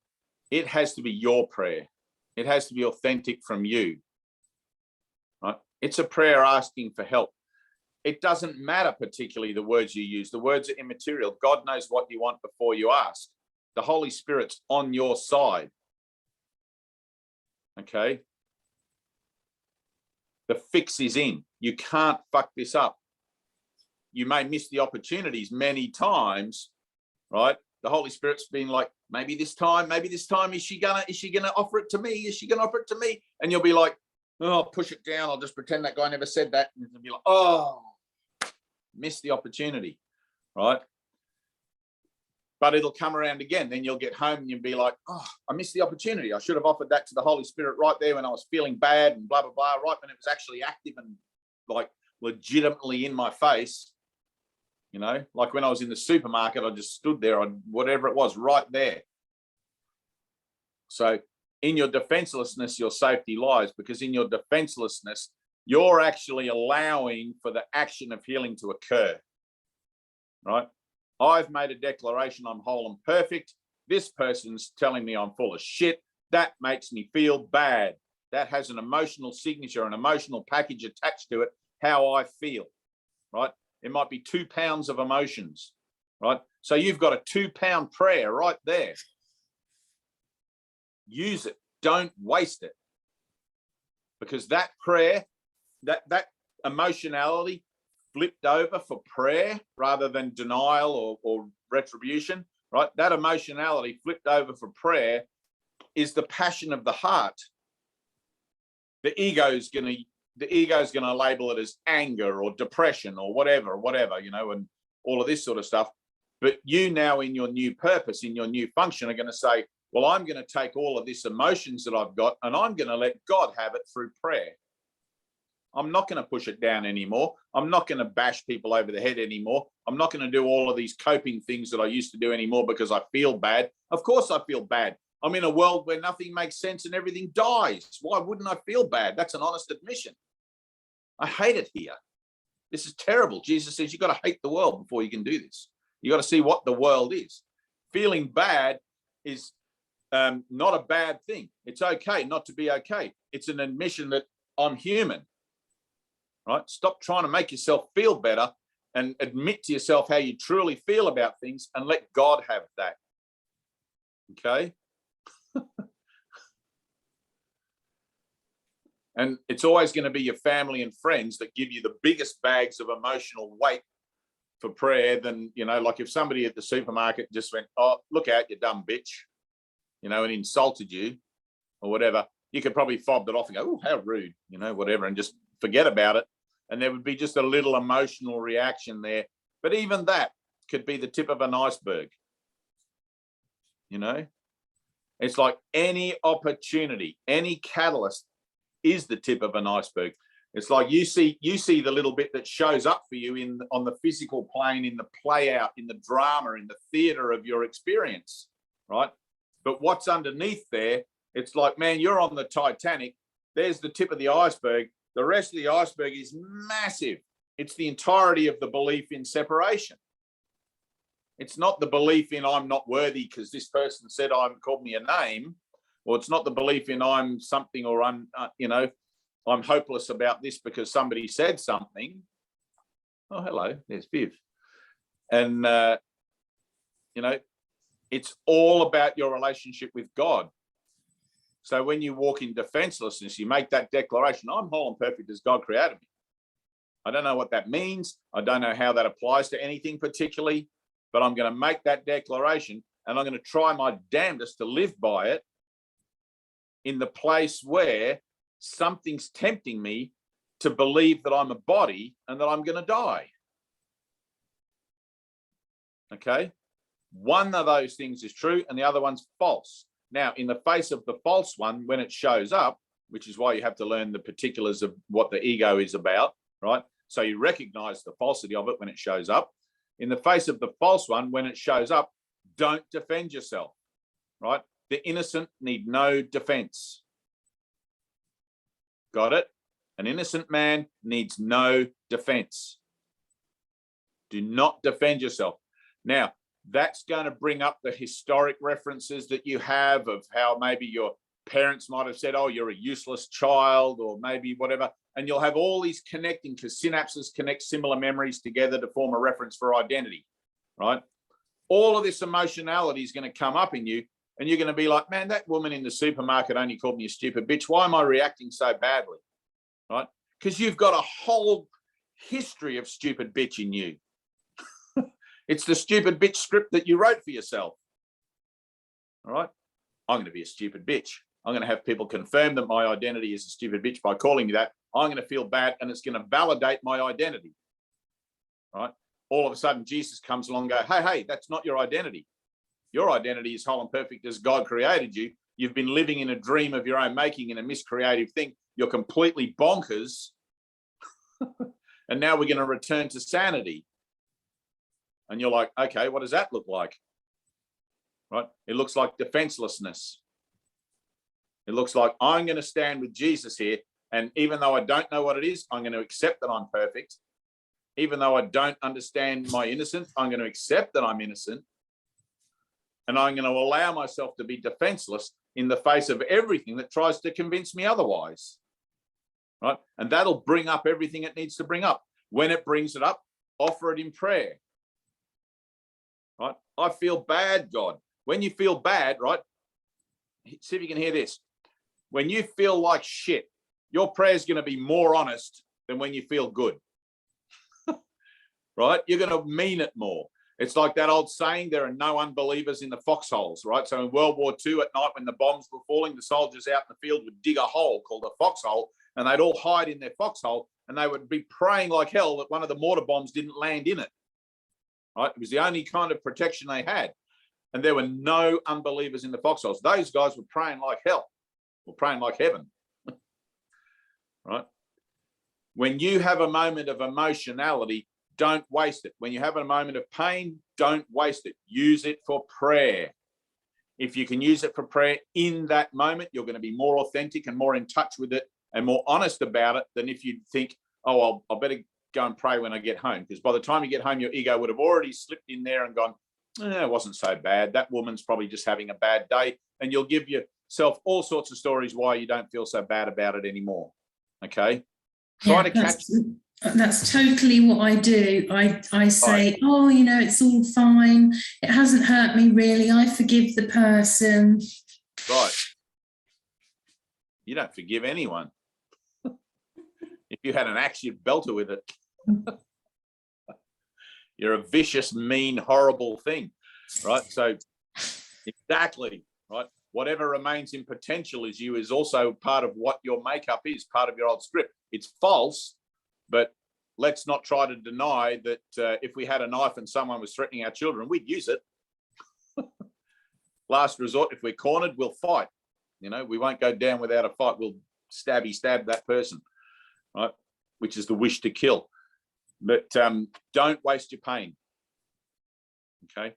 It has to be your prayer. It has to be authentic from you, right? It's a prayer asking for help. It doesn't matter particularly the words you use. The words are immaterial. God knows what you want before you ask. The Holy Spirit's on your side. Okay? The fix is in. You can't fuck this up. You may miss the opportunities many times, right? The Holy Spirit's been like, maybe this time, is she gonna offer it to me? Is she gonna offer it to me? And you'll be like, oh, I'll push it down. I'll just pretend that guy never said that. And you'll be like, oh, missed the opportunity, right? But it'll come around again. Then you'll get home and you'll be like, oh, I missed the opportunity. I should have offered that to the Holy Spirit right there when I was feeling bad and blah, blah, blah, right when it was actually active and like legitimately in my face. You know, like when I was in the supermarket, I just stood there on whatever it was right there. So in your defenselessness, your safety lies, because in your defenselessness, you're actually allowing for the action of healing to occur, right? I've made a declaration I'm whole and perfect. This person's telling me I'm full of shit. That makes me feel bad. That has an emotional signature, an emotional package attached to it, how I feel, right? It might be 2 pounds of emotions, right? So you've got a 2-pound prayer right there. Use it. Don't waste it. Because that prayer, that emotionality flipped over for prayer rather than denial or retribution, right? That emotionality flipped over for prayer is the passion of the heart. The ego's going to label it as anger or depression or whatever, you know, and all of this sort of stuff. But you now in your new purpose, in your new function, are going to say, well, I'm going to take all of this emotions that I've got and I'm going to let God have it through prayer. I'm not going to push it down anymore. I'm not going to bash people over the head anymore. I'm not going to do all of these coping things that I used to do anymore because I feel bad. Of course I feel bad. I'm in a world where nothing makes sense and everything dies. Why wouldn't I feel bad? That's an honest admission. I hate it here. This is terrible. Jesus says you got to hate the world before you can do this. You got to see what the world is. Feeling bad is not a bad thing. It's okay not to be okay. It's an admission that I'm human. Right? Stop trying to make yourself feel better and admit to yourself how you truly feel about things and let God have that. Okay? And it's always going to be your family and friends that give you the biggest bags of emotional weight for prayer than, you know, like if somebody at the supermarket just went, oh, look out, you dumb bitch, you know, and insulted you or whatever, you could probably fob it off and go, oh, how rude, you know, whatever, and just forget about it. And there would be just a little emotional reaction there. But even that could be the tip of an iceberg. You know, it's like any opportunity, any catalyst is the tip of an iceberg. It's like you see the little bit that shows up for you on the physical plane, in the play out, in the drama, in the theater of your experience, right? But what's underneath there, it's like, man, you're on the Titanic. There's the tip of the iceberg. The rest of the iceberg is massive. It's the entirety of the belief in separation. It's not the belief in I'm not worthy because this person said called me a name, or it's not the belief in I'm something, or I'm hopeless about this because somebody said something. Oh, hello, there's Viv. And, it's all about your relationship with God. So when you walk in defenselessness, you make that declaration, I'm whole and perfect as God created me. I don't know what that means. I don't know how that applies to anything particularly, but I'm going to make that declaration and I'm going to try my damnedest to live by it in the place where something's tempting me to believe that I'm a body and that I'm going to die. Okay? One of those things is true and the other one's false. Now, in the face of the false one, when it shows up, which is why you have to learn the particulars of what the ego is about, right? So you recognize the falsity of it when it shows up. In the face of the false one, when it shows up, don't defend yourself, right? The innocent need no defense. Got it? An innocent man needs no defense. Do not defend yourself. Now, that's going to bring up the historic references that you have of how maybe your parents might have said, oh, you're a useless child, or maybe whatever. And you'll have all these connecting, because synapses connect similar memories together to form a reference for identity, right? All of this emotionality is going to come up in you, and you're going to be like, man, that woman in the supermarket only called me a stupid bitch. Why am I reacting so badly, right? Because you've got a whole history of stupid bitch in you. It's the stupid bitch script that you wrote for yourself. All right. I'm going to be a stupid bitch. I'm going to have people confirm that my identity is a stupid bitch by calling me that. I'm going to feel bad and it's going to validate my identity. All right. All of a sudden, Jesus comes along and goes, hey, that's not your identity. Your identity is whole and perfect as God created you. You've been living in a dream of your own making, in a miscreative thing. You're completely bonkers. And now we're going to return to sanity. And you're like, okay, what does that look like? Right? It looks like defenselessness. It looks like I'm going to stand with Jesus here. And even though I don't know what it is, I'm going to accept that I'm perfect. Even though I don't understand my innocence, I'm going to accept that I'm innocent. And I'm going to allow myself to be defenseless in the face of everything that tries to convince me otherwise. Right? And that'll bring up everything it needs to bring up. When it brings it up, offer it in prayer. Right? I feel bad, God. When you feel bad, right? See if you can hear this. When you feel like shit, your prayer is going to be more honest than when you feel good. Right? You're going to mean it more. It's like that old saying, there are no unbelievers in the foxholes, right? So in World War II at night when the bombs were falling, the soldiers out in the field would dig a hole called a foxhole, and they'd all hide in their foxhole, and they would be praying like hell that one of the mortar bombs didn't land in it. Right? It was the only kind of protection they had. And there were no unbelievers in the foxholes. Those guys were praying like hell, or praying like heaven. Right? When you have a moment of emotionality, don't waste it. When you have a moment of pain, don't waste it. Use it for prayer. If you can use it for prayer in that moment, you're going to be more authentic and more in touch with it and more honest about it than if you think, oh, I'll better go and pray when I get home. Because by the time you get home, your ego would have already slipped in there and gone, it wasn't so bad. That woman's probably just having a bad day. And you'll give yourself all sorts of stories why you don't feel so bad about it anymore. Okay? Try to catch. That's totally what I do. I say, right. Oh, it's all fine. It hasn't hurt me really. I forgive the person. Right. You don't forgive anyone. If you had an axe, you'd belt her with it. You're a vicious, mean, horrible thing, right? So exactly, right? Whatever remains in potential as you is also part of what your makeup is, part of your old script. It's false, but let's not try to deny that if we had a knife and someone was threatening our children, we'd use it. Last resort, if we're cornered, we'll fight. We won't go down without a fight. We'll stab that person, right? Which is the wish to kill. But don't waste your pain, okay?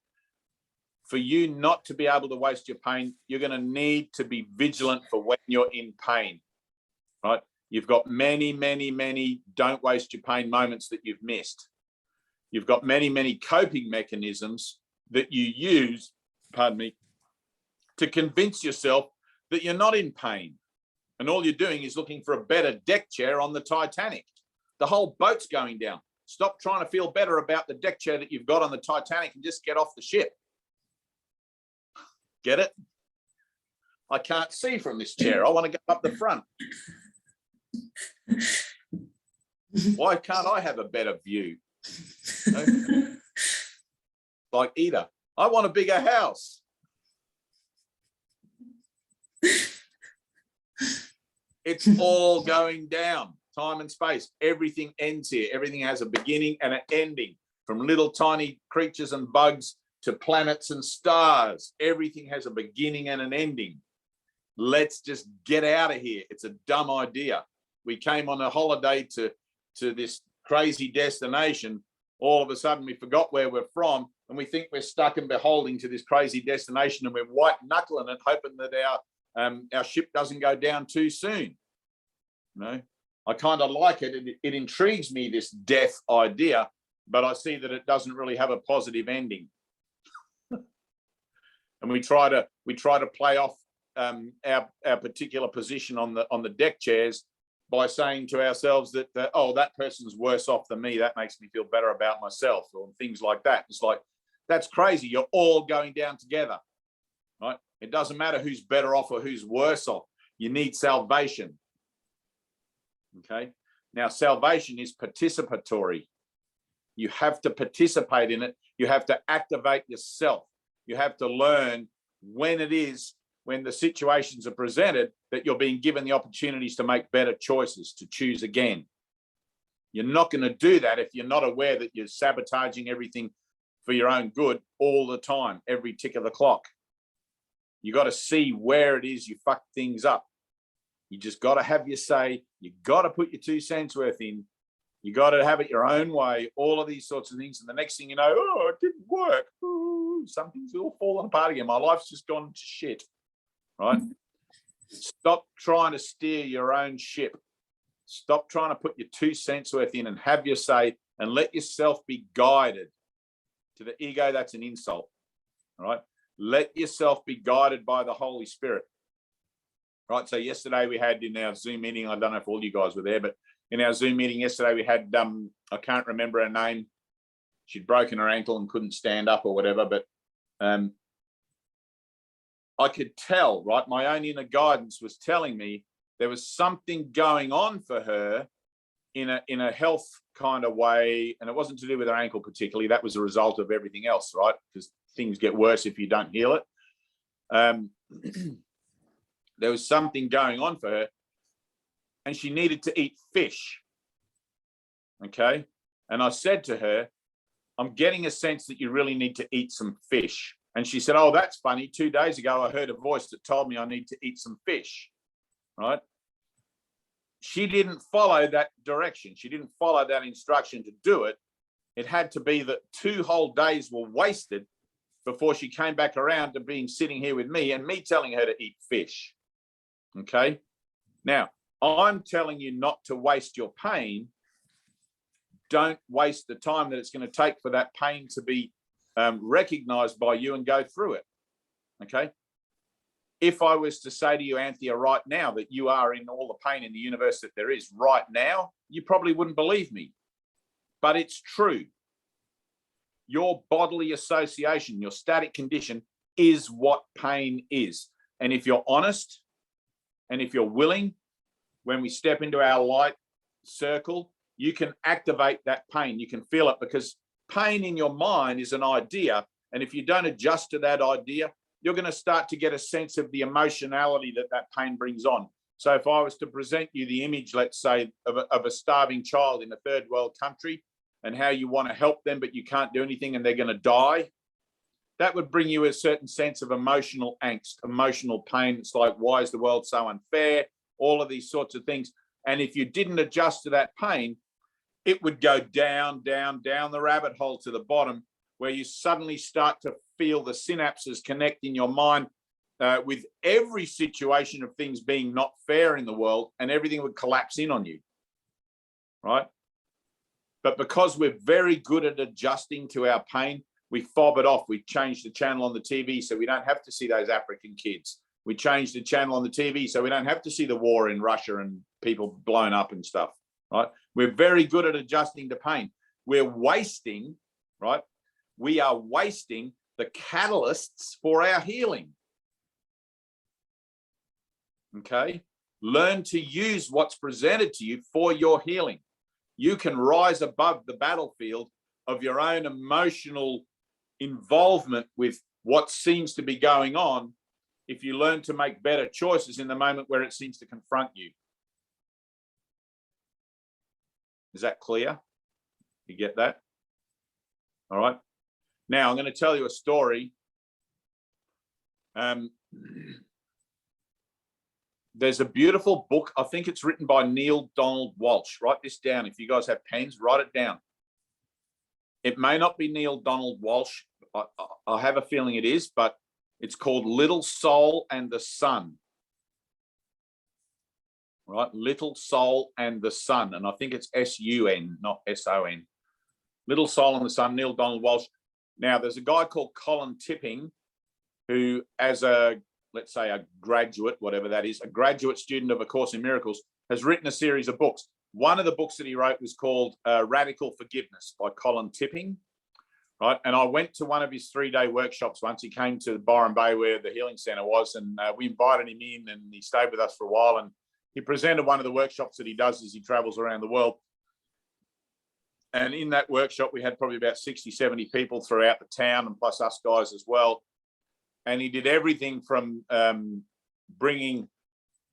For you not to be able to waste your pain, you're going to need to be vigilant for when you're in pain, right? You've got many, many, many don't waste your pain moments that you've missed. You've got many, many coping mechanisms that you use, pardon me, to convince yourself that you're not in pain. And all you're doing is looking for a better deck chair on the Titanic. The whole boat's going down. Stop trying to feel better about the deck chair that you've got on the Titanic and just get off the ship. Get it? I can't see from this chair. I want to go up the front. Why can't I have a better view? You know? Like Ida, I want a bigger house. It's all going down. Time and space. Everything ends here. Everything has a beginning and an ending. From little tiny creatures and bugs to planets and stars. Everything has a beginning and an ending. Let's just get out of here. It's a dumb idea. We came on a holiday to this crazy destination. All of a sudden we forgot where we're from and we think we're stuck and beholding to this crazy destination, and we're white knuckling it, hoping that our ship doesn't go down too soon. You know, I kind of like it. It intrigues me, this death idea, but I see that it doesn't really have a positive ending. And we try to play off our particular position on the deck chairs by saying to ourselves that oh, that person's worse off than me, that makes me feel better about myself, or things like that. It's like, that's crazy. You're all going down together, right? It doesn't matter who's better off or who's worse off. You need salvation. Okay, now salvation is participatory. You have to participate in it. You have to activate yourself. You have to learn when the situations are presented, that you're being given the opportunities to make better choices, to choose again. You're not going to do that if you're not aware that you're sabotaging everything for your own good all the time, every tick of the clock. You got to see where it is you fuck things up. You just got to have your say. You got to put your 2 cents worth in. You got to have it your own way, all of these sorts of things. And the next thing you know, oh, it didn't work. Ooh, something's all falling apart again. My life's just gone to shit, right? Stop trying to steer your own ship. Stop trying to put your 2 cents worth in and have your say, and let yourself be guided. To the ego, that's an insult, all right? Let yourself be guided by the Holy Spirit. Right, so yesterday we had in our Zoom meeting, I don't know if all you guys were there, but in our Zoom meeting yesterday, we had, I can't remember her name. She'd broken her ankle and couldn't stand up or whatever, but I could tell, right? My own inner guidance was telling me there was something going on for her in a health kind of way. And it wasn't to do with her ankle particularly. That was a result of everything else, right? Because things get worse if you don't heal it. There was something going on for her, and she needed to eat fish. Okay. And I said to her, I'm getting a sense that you really need to eat some fish. And she said, oh, that's funny. 2 days ago, I heard a voice that told me I need to eat some fish. Right. She didn't follow that direction. She didn't follow that instruction to do it. It had to be that 2 whole days were wasted before she came back around to being sitting here with me and me telling her to eat fish. Okay. Now, I'm telling you not to waste your pain. Don't waste the time that it's going to take for that pain to be recognized by you and go through it. Okay. If I was to say to you, Anthea, right now that you are in all the pain in the universe that there is right now, you probably wouldn't believe me. But it's true. Your bodily association, your static condition is what pain is. And if you're honest, and if you're willing, when we step into our light circle, you can activate that pain. You can feel it, because pain in your mind is an idea. And if you don't adjust to that idea, you're going to start to get a sense of the emotionality that pain brings on. So if I was to present you the image, let's say, of a starving child in a third world country, and how you want to help them, but you can't do anything and they're going to die, that would bring you a certain sense of emotional angst, emotional pain. It's like, why is the world so unfair? All of these sorts of things. And if you didn't adjust to that pain, it would go down, down, down the rabbit hole to the bottom, where you suddenly start to feel the synapses connect in your mind with every situation of things being not fair in the world, and everything would collapse in on you, right? But because we're very good at adjusting to our pain, we fob it off. We change the channel on the TV so we don't have to see those African kids. We change the channel on the TV so we don't have to see the war in Russia and people blown up and stuff, right? We're very good at adjusting to pain. We're wasting, right? We are wasting the catalysts for our healing. Okay? Learn to use what's presented to you for your healing. You can rise above the battlefield of your own emotional involvement with what seems to be going on if you learn to make better choices in the moment where it seems to confront you. Is that clear? You get that? All right. Now I'm going to tell you a story. There's a beautiful book. I think it's written by Neil Donald Walsh. Write this down. If you guys have pens, write it down. It may not be Neil Donald Walsh. I have a feeling it is, but it's called Little Soul and the Sun. Right? Little Soul and the Sun. And I think it's S-U-N, not S-O-N. Little Soul and the Sun, Neil Donald Walsh. Now, there's a guy called Colin Tipping who, as a, let's say, a graduate, whatever that is, a graduate student of A Course in Miracles, has written a series of books. One of the books that he wrote was called Radical Forgiveness by Colin Tipping. Right. And I went to one of his 3-day workshops once. He came to Byron Bay where the healing center was, and we invited him in, and he stayed with us for a while. And he presented one of the workshops that he does as he travels around the world. And in that workshop, we had probably about 60, 70 people throughout the town, and plus us guys as well. And he did everything from bringing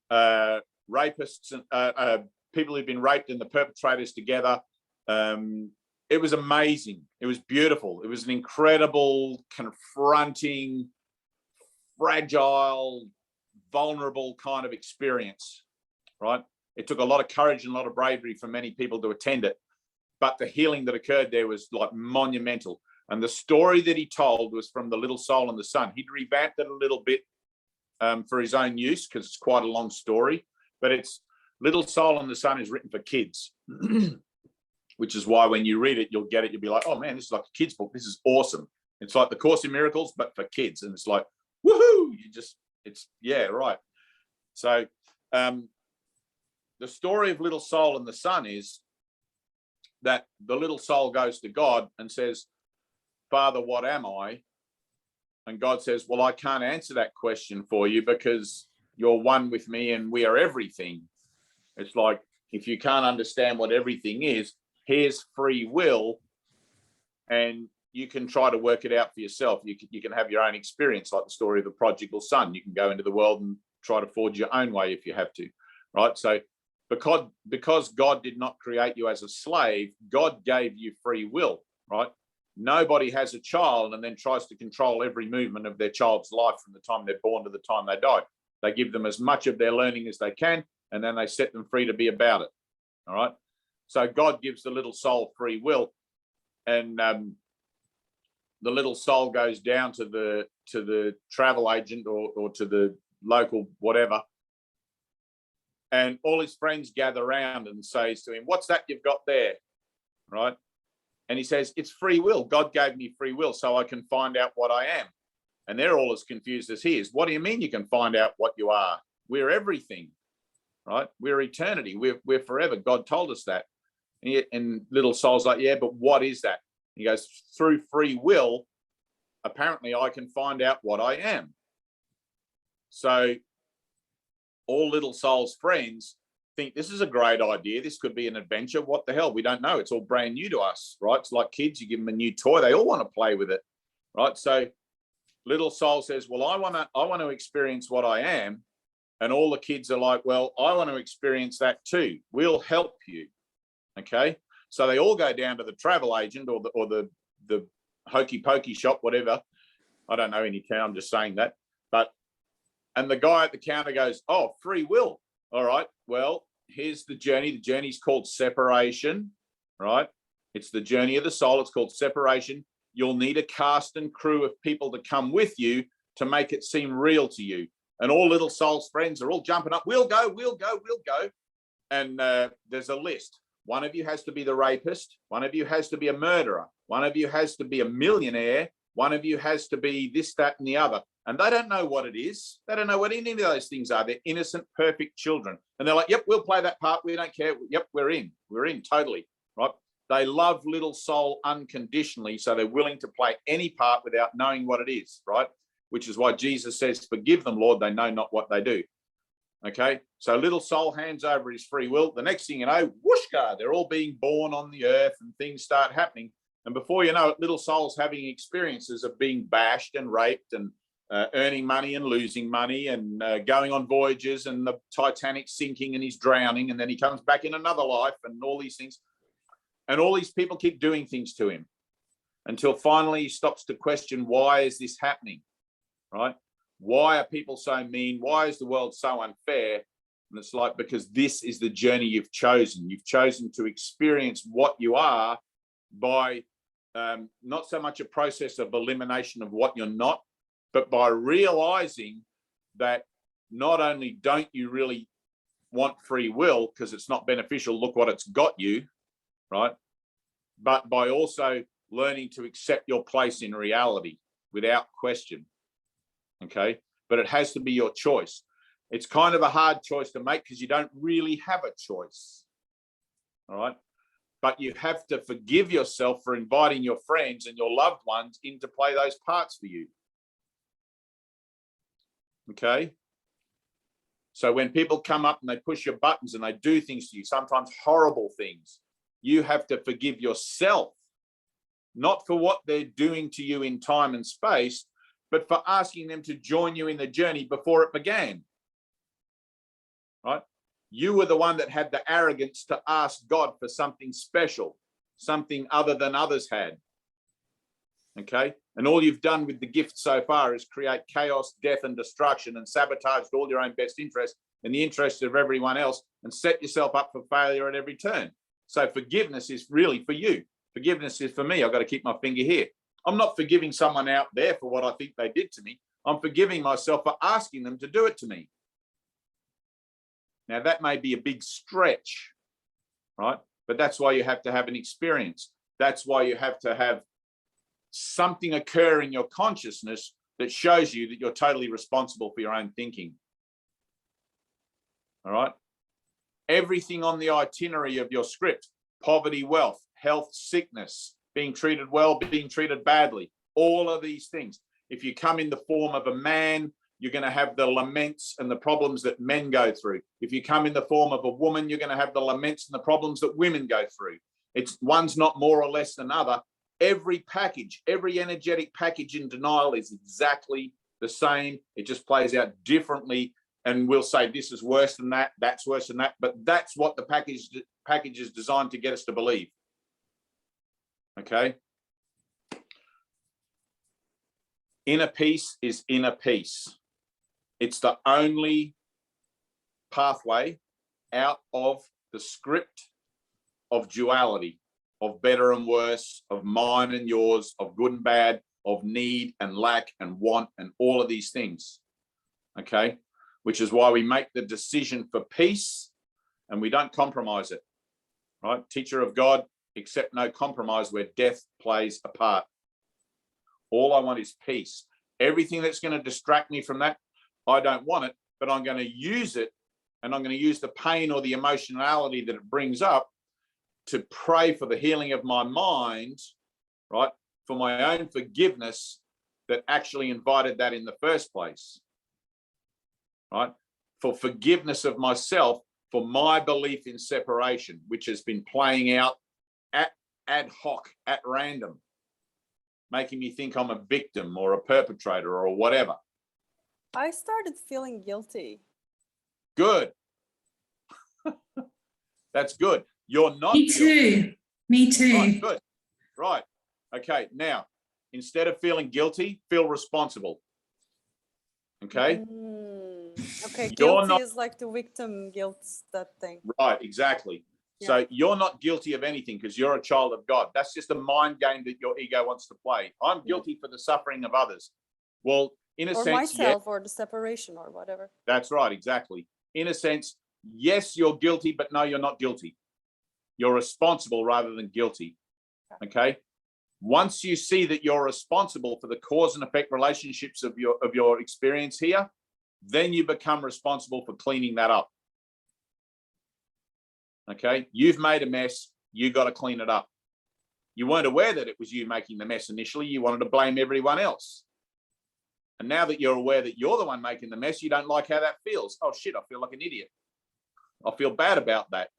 rapists and people who'd been raped and the perpetrators together. It was amazing. It was beautiful. It was an incredible, confronting, fragile, vulnerable kind of experience, right? It took a lot of courage and a lot of bravery for many people to attend it. But the healing that occurred there was like monumental. And the story that he told was from The Little Soul and the Sun. He'd revamped it a little bit for his own use because it's quite a long story. But it's Little Soul and the Sun is written for kids. Which is why when you read it, you'll get it. You'll be like, oh man, this is like a kid's book. This is awesome. It's like The Course in Miracles, but for kids. And it's like, woohoo! Yeah, right. So the story of Little Soul and the Sun is that the little soul goes to God and says, Father, what am I? And God says, well, I can't answer that question for you because you're one with me and we are everything. It's like, if you can't understand what everything is, here's free will, and you can try to work it out for yourself. You can have your own experience, like the story of the prodigal son. You can go into the world and try to forge your own way if you have to, right? So because God did not create you as a slave, God gave you free will, right? Nobody has a child and then tries to control every movement of their child's life from the time they're born to the time they die. They give them as much of their learning as they can, and then they set them free to be about it, all right? So God gives the little soul free will, and the little soul goes down to the travel agent or to the local whatever, and all his friends gather around and says to him, "What's that you've got there?" Right? And he says, "It's free will. God gave me free will so I can find out what I am." And they're all as confused as he is. What do you mean you can find out what you are? We're everything, right? We're eternity. We're forever. God told us that. And little soul's like, yeah, but what is that? He goes, through free will, apparently I can find out what I am. So all little soul's friends think this is a great idea. This could be an adventure. What the hell? We don't know. It's all brand new to us, right? It's like kids. You give them a new toy. They all want to play with it, right? So little soul says, well, I want to experience what I am. And all the kids are like, well, I want to experience that too. We'll help you. Okay, so they all go down to the travel agent or the hokey pokey shop, whatever. I don't know any town, I'm just saying that. And the guy at the counter goes, oh, free will. All right, well, here's the journey. The journey's called separation, right? It's the journey of the soul. It's called separation. You'll need a cast and crew of people to come with you to make it seem real to you. And all little soul's friends are all jumping up. We'll go. And there's a list. One of you has to be the rapist. One of you has to be a murderer. One of you has to be a millionaire. One of you has to be this, that, and the other. And they don't know what it is. They don't know what any of those things are. They're innocent, perfect children. And they're like, yep, we'll play that part. We don't care. Yep, we're in. We're in totally, right? They love little soul unconditionally, so they're willing to play any part without knowing what it is, right? Which is why Jesus says, forgive them, Lord, they know not what they do. Okay, so little soul hands over his free will. The next thing you know, whooshka, they're all being born on the earth and things start happening. And before you know it, little soul's having experiences of being bashed and raped and earning money and losing money and going on voyages and the Titanic sinking and he's drowning and then he comes back in another life and all these things. And all these people keep doing things to him until finally he stops to question, why is this happening, right? Why are people so mean? Why is the world so unfair? And it's like, because this is the journey you've chosen. You've chosen to experience what you are by not so much a process of elimination of what you're not, but by realizing that not only don't you really want free will because it's not beneficial, look what it's got you, right? But by also learning to accept your place in reality without question. Okay, but it has to be your choice. It's kind of a hard choice to make because you don't really have a choice. All right, but you have to forgive yourself for inviting your friends and your loved ones in to play those parts for you. Okay, so when people come up and they push your buttons and they do things to you, sometimes horrible things, you have to forgive yourself, not for what they're doing to you in time and space, but for asking them to join you in the journey before it began, right? You were the one that had the arrogance to ask God for something special, something other than others had, okay? And all you've done with the gift so far is create chaos, death, and destruction and sabotaged all your own best interests and the interests of everyone else and set yourself up for failure at every turn. So forgiveness is really for you. Forgiveness is for me. I've got to keep my finger here. I'm not forgiving someone out there for what I think they did to me. I'm forgiving myself for asking them to do it to me. Now, that may be a big stretch, right? But that's why you have to have an experience. That's why you have to have something occur in your consciousness that shows you that you're totally responsible for your own thinking. All right? Everything on the itinerary of your script, poverty, wealth, health, sickness, being treated well, being treated badly, all of these things. If you come in the form of a man, you're going to have the laments and the problems that men go through. If you come in the form of a woman, you're going to have the laments and the problems that women go through. It's one's not more or less than other. Every package, every energetic package in denial is exactly the same. It just plays out differently. And we'll say this is worse than that, that's worse than that. But that's what the package is designed to get us to believe. Okay. Inner peace is inner peace. It's the only pathway out of the script of duality, of better and worse, of mine and yours, of good and bad, of need and lack and want and all of these things. Okay. Which is why we make the decision for peace and we don't compromise it. Right. Teacher of God, accept no compromise where death plays a part. All I want is peace. Everything that's going to distract me from that, I don't want it, but I'm going to use it and I'm going to use the pain or the emotionality that it brings up to pray for the healing of my mind, right? For my own forgiveness that actually invited that in the first place, right? For forgiveness of myself, for my belief in separation, which has been playing out at ad hoc, at random, making me think I'm a victim or a perpetrator or whatever. I started feeling guilty. Good. That's good. You're not Me too. guilty. Me too. Right, good. Right. Okay. Now, instead of feeling guilty, feel responsible. Okay. Okay. You're Guilty not, is like the victim guilt, that thing. right. Exactly. Yeah. So you're not guilty of anything because you're a child of God. That's just a mind game that your ego wants to play. I'm guilty for the suffering of others. Well, In a or sense, myself, or the separation, or whatever. That's right, exactly. In a sense, yes, you're guilty, but no, you're not guilty. You're responsible rather than guilty. Okay. Once you see that you're responsible for the cause and effect relationships of your experience here, then you become responsible for cleaning that up. Okay. You've made a mess. You got to clean it up. You weren't aware that it was you making the mess initially. You wanted to blame everyone else. And now that you're aware that you're the one making the mess, you don't like how that feels. Oh shit, I feel like an idiot. I feel bad about that.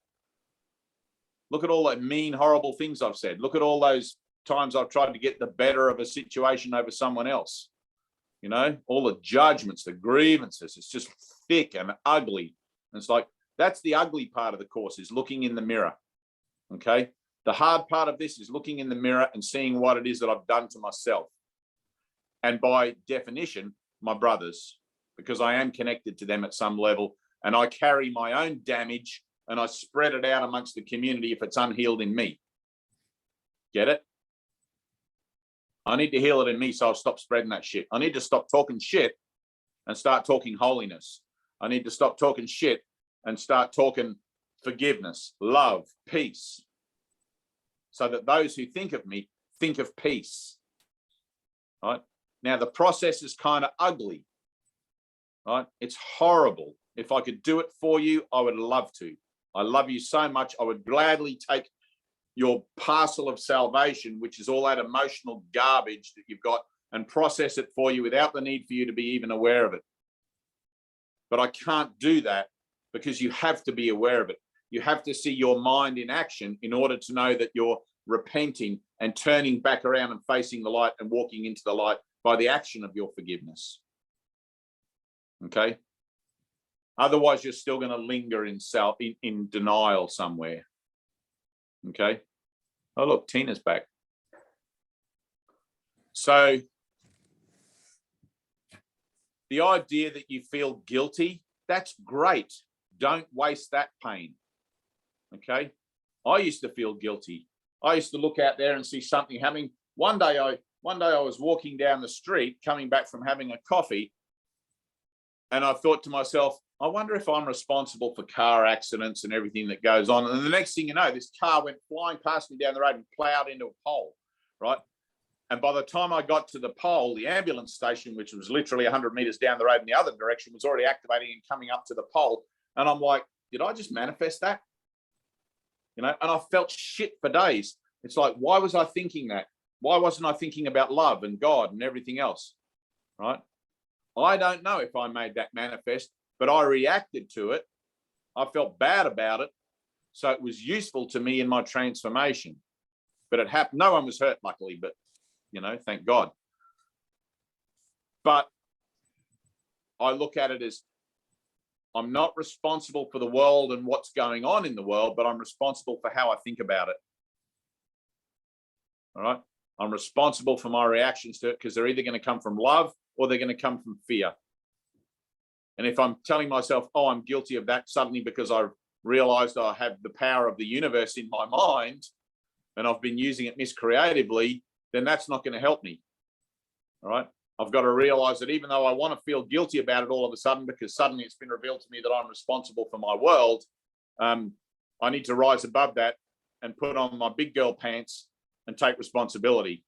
Look at all the mean, horrible things I've said. Look at all those times I've tried to get the better of a situation over someone else. You know, all the judgments, the grievances, it's just thick and ugly. And it's like, that's the ugly part of the course, is looking in the mirror. Okay. The hard part of this is looking in the mirror and seeing what it is that I've done to myself. And by definition, my brothers, because I am connected to them at some level, and I carry my own damage and I spread it out amongst the community if it's unhealed in me. Get it? I need to heal it in me, so I'll stop spreading that shit. I need to stop talking shit and start talking holiness. I need to stop talking shit and start talking forgiveness, love, peace, so that those who think of me think of peace. Right? Now, the process is kind of ugly. Right? It's horrible. If I could do it for you, I would love to. I love you so much. I would gladly take your parcel of salvation, which is all that emotional garbage that you've got, and process it for you without the need for you to be even aware of it. But I can't do that because you have to be aware of it. You have to see your mind in action in order to know that you're repenting and turning back around and facing the light and walking into the light by the action of your forgiveness. Okay? Otherwise, you're still going to linger in denial somewhere. Okay? Oh, look, Tina's back. So the idea that you feel guilty, that's great. Don't waste that pain. Okay? I used to feel guilty. I used to look out there and see something happening. One day I was walking down the street, coming back from having a coffee, and I thought to myself, I wonder if I'm responsible for car accidents and everything that goes on. And the next thing you know, this car went flying past me down the road and plowed into a pole, right? And by the time I got to the pole, the ambulance station, which was literally 100 meters down the road in the other direction, was already activating and coming up to the pole. And I'm like, did I just manifest that? You know, and I felt shit for days. It's like, why was I thinking that? Why wasn't I thinking about love and God and everything else, right? I don't know if I made that manifest, but I reacted to it. I felt bad about it. So it was useful to me in my transformation. But it happened. No one was hurt, luckily, but, you know, thank God. But I look at it as, I'm not responsible for the world and what's going on in the world, but I'm responsible for how I think about it. All right. I'm responsible for my reactions to it, because they're either going to come from love or they're going to come from fear. And if I'm telling myself, oh, I'm guilty of that suddenly because I've realized I have the power of the universe in my mind and I've been using it miscreatively, then that's not going to help me. All right. I've got to realize that even though I want to feel guilty about it all of a sudden, because suddenly it's been revealed to me that I'm responsible for my world, I need to rise above that and put on my big girl pants and take responsibility.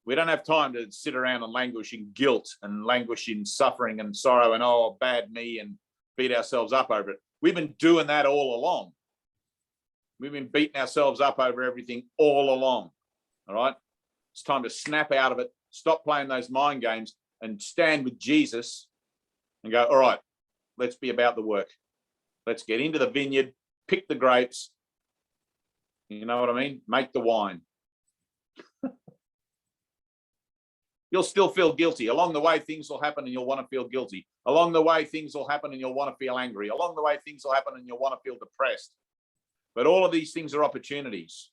We don't have time to sit around and languish in guilt and languish in suffering and sorrow and, oh, bad me, and beat ourselves up over it. We've been doing that all along. We've been beating ourselves up over everything all along. All right. It's time to snap out of it, stop playing those mind games, and stand with Jesus and go, all right, let's be about the work. Let's get into the vineyard, pick the grapes. You know what I mean? Make the wine. You'll still feel guilty. Along the way, things will happen and you'll want to feel guilty. Along the way, things will happen and you'll want to feel angry. Along the way, things will happen and you'll want to feel depressed. But all of these things are opportunities.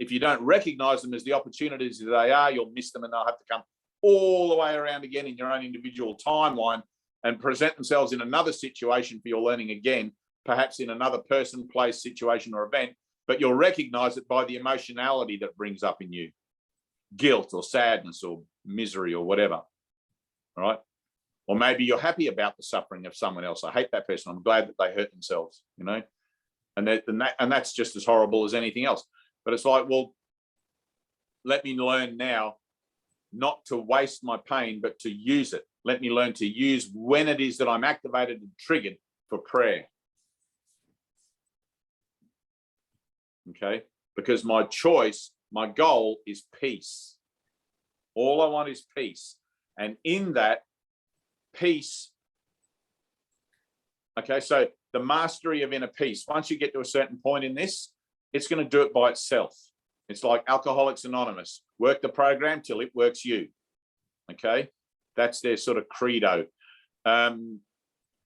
If you don't recognize them as the opportunities that they are, you'll miss them, and they'll have to come all the way around again in your own individual timeline and present themselves in another situation for your learning again, perhaps in another person, place, situation, or event. But you'll recognize it by the emotionality that brings up in you. Guilt or sadness or misery or whatever. all right? Or maybe you're happy about the suffering of someone else. I hate that person. I'm glad that they hurt themselves, you know, and that's just as horrible as anything else. But it's like, well, let me learn now not to waste my pain, but to use it. Let me learn to use when it is that I'm activated and triggered for prayer. Okay? Because my choice, my goal is peace. All I want is peace. And in that peace, okay, so the mastery of inner peace, once you get to a certain point in this, it's going to do it by itself. It's like Alcoholics Anonymous. Work the program till it works you. Okay? That's their sort of credo. At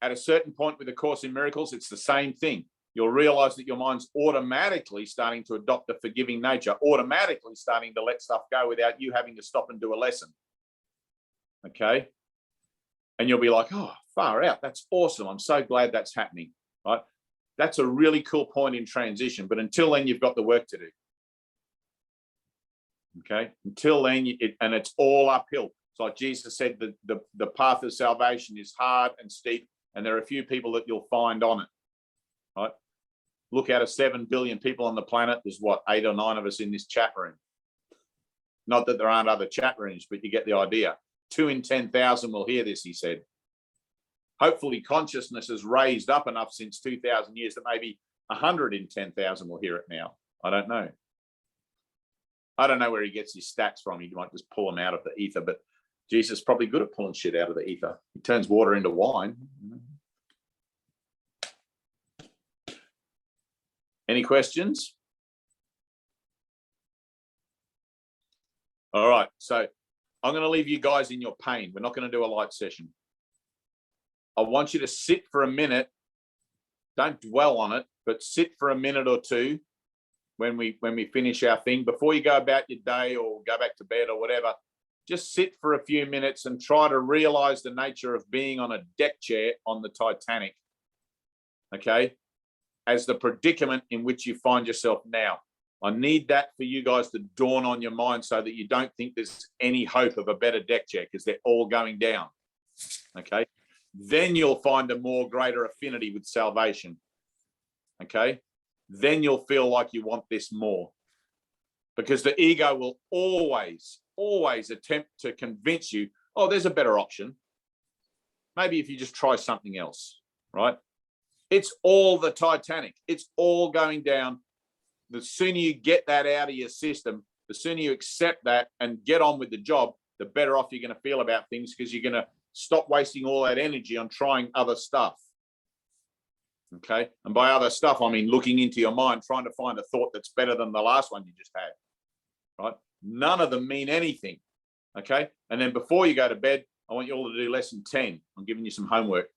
a certain point with the Course in Miracles, it's the same thing. You'll realize that your mind's automatically starting to adopt a forgiving nature, automatically starting to let stuff go without you having to stop and do a lesson. Okay? And you'll be like, oh, far out. That's awesome. I'm so glad that's happening. Right? That's a really cool point in transition. But until then, you've got the work to do. Okay? Until then, and it's all uphill. It's like Jesus said, the path of salvation is hard and steep, and there are a few people that you'll find on it. Right? Look, out of 7 billion people on the planet, there's what, 8 or 9 of us in this chat room. Not that there aren't other chat rooms, but you get the idea. 2 in 10,000 will hear this, he said. Hopefully consciousness has raised up enough since 2,000 years that maybe 100 in 10,000 will hear it now. I don't know. I don't know where he gets his stats from. He might just pull them out of the ether, but Jesus is probably good at pulling shit out of the ether. He turns water into wine. Any questions? All right, so I'm going to leave you guys in your pain. We're not going to do a light session. I want you to sit for a minute. Don't dwell on it, but sit for a minute or two when we finish our thing. Before you go about your day or go back to bed or whatever, just sit for a few minutes and try to realize the nature of being on a deck chair on the Titanic, okay, as the predicament in which you find yourself now. I need that for you guys to dawn on your mind so that you don't think there's any hope of a better deck chair, because they're all going down, okay? Then you'll find a more greater affinity with salvation, okay? Then you'll feel like you want this more, because the ego will always attempt to convince you, oh, there's a better option. Maybe if you just try something else, right? It's all the Titanic. It's all going down. The sooner you get that out of your system, the sooner you accept that and get on with the job, the better off you're going to feel about things, because you're going to stop wasting all that energy on trying other stuff. Okay? And by other stuff, I mean looking into your mind, trying to find a thought that's better than the last one you just had. Right? None of them mean anything. Okay? And then before you go to bed, I want you all to do lesson 10. I'm giving you some homework.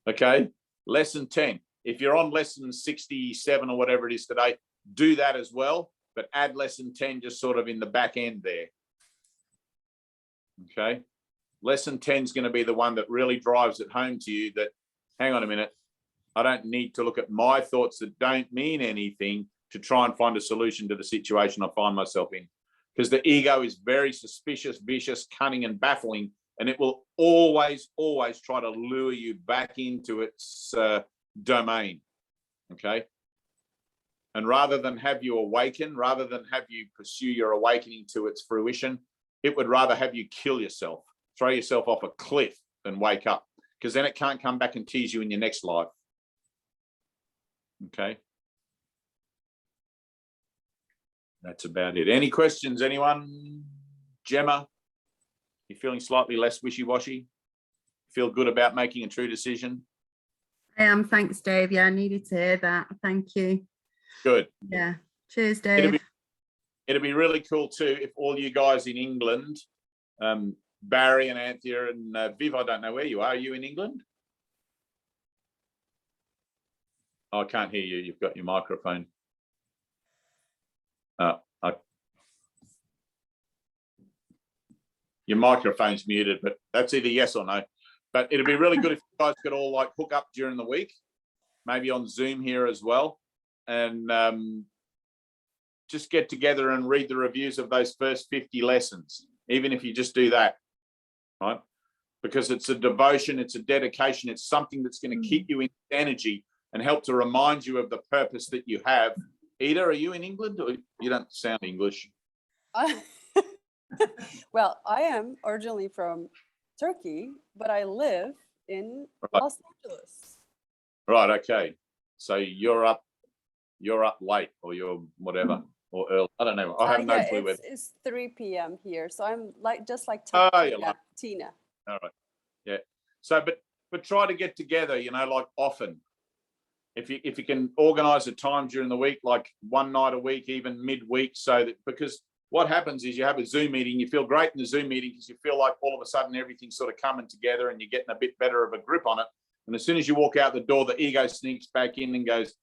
Okay? Lesson 10. If you're on lesson 67 or whatever it is today, do that as well, but add lesson 10 just sort of in the back end there. Okay? Lesson 10 is going to be the one that really drives it home to you that, hang on a minute, I don't need to look at my thoughts that don't mean anything to try and find a solution to the situation I find myself in. Because the ego is very suspicious, vicious, cunning, and baffling, and it will always try to lure you back into its domain. Okay? And rather than have you awaken, rather than have you pursue your awakening to its fruition, it would rather have you kill yourself, throw yourself off a cliff than wake up, because then it can't come back and tease you in your next life. Okay? That's about it. Any questions, anyone? Gemma, you feeling slightly less wishy-washy? Feel good about making a true decision? I am. Thanks, Dave. Yeah, I needed to hear that. Thank you. Good. Yeah. Cheers, Dave. It'd be really cool too if all you guys in England, Barry and Anthea and Viv, I don't know where you are. Are you in England? Oh, I can't hear you. You've got your microphone. Your microphone's muted, but that's either yes or no. But it'd be really good if you guys could all like hook up during the week, maybe on Zoom here as well, and just get together and read the reviews of those first 50 lessons. Even if you just do that, right? Because it's a devotion, it's a dedication, it's something that's going to keep you in energy and help to remind you of the purpose that you have. Ida, are you in England, or you don't sound English? Well, I am originally from Turkey, but I live in Los Angeles. Right, okay. So you're up late, or you're whatever, or early. I don't know. I have no clue. It's 3 p.m. here, so I'm just like Tina. All right, yeah. So, but try to get together. Like often. If you can organise a time during the week, like one night a week, even midweek, so that, because what happens is you have a Zoom meeting, you feel great in the Zoom meeting because you feel like all of a sudden everything's sort of coming together and you're getting a bit better of a grip on it. And as soon as you walk out the door, the ego sneaks back in and goes,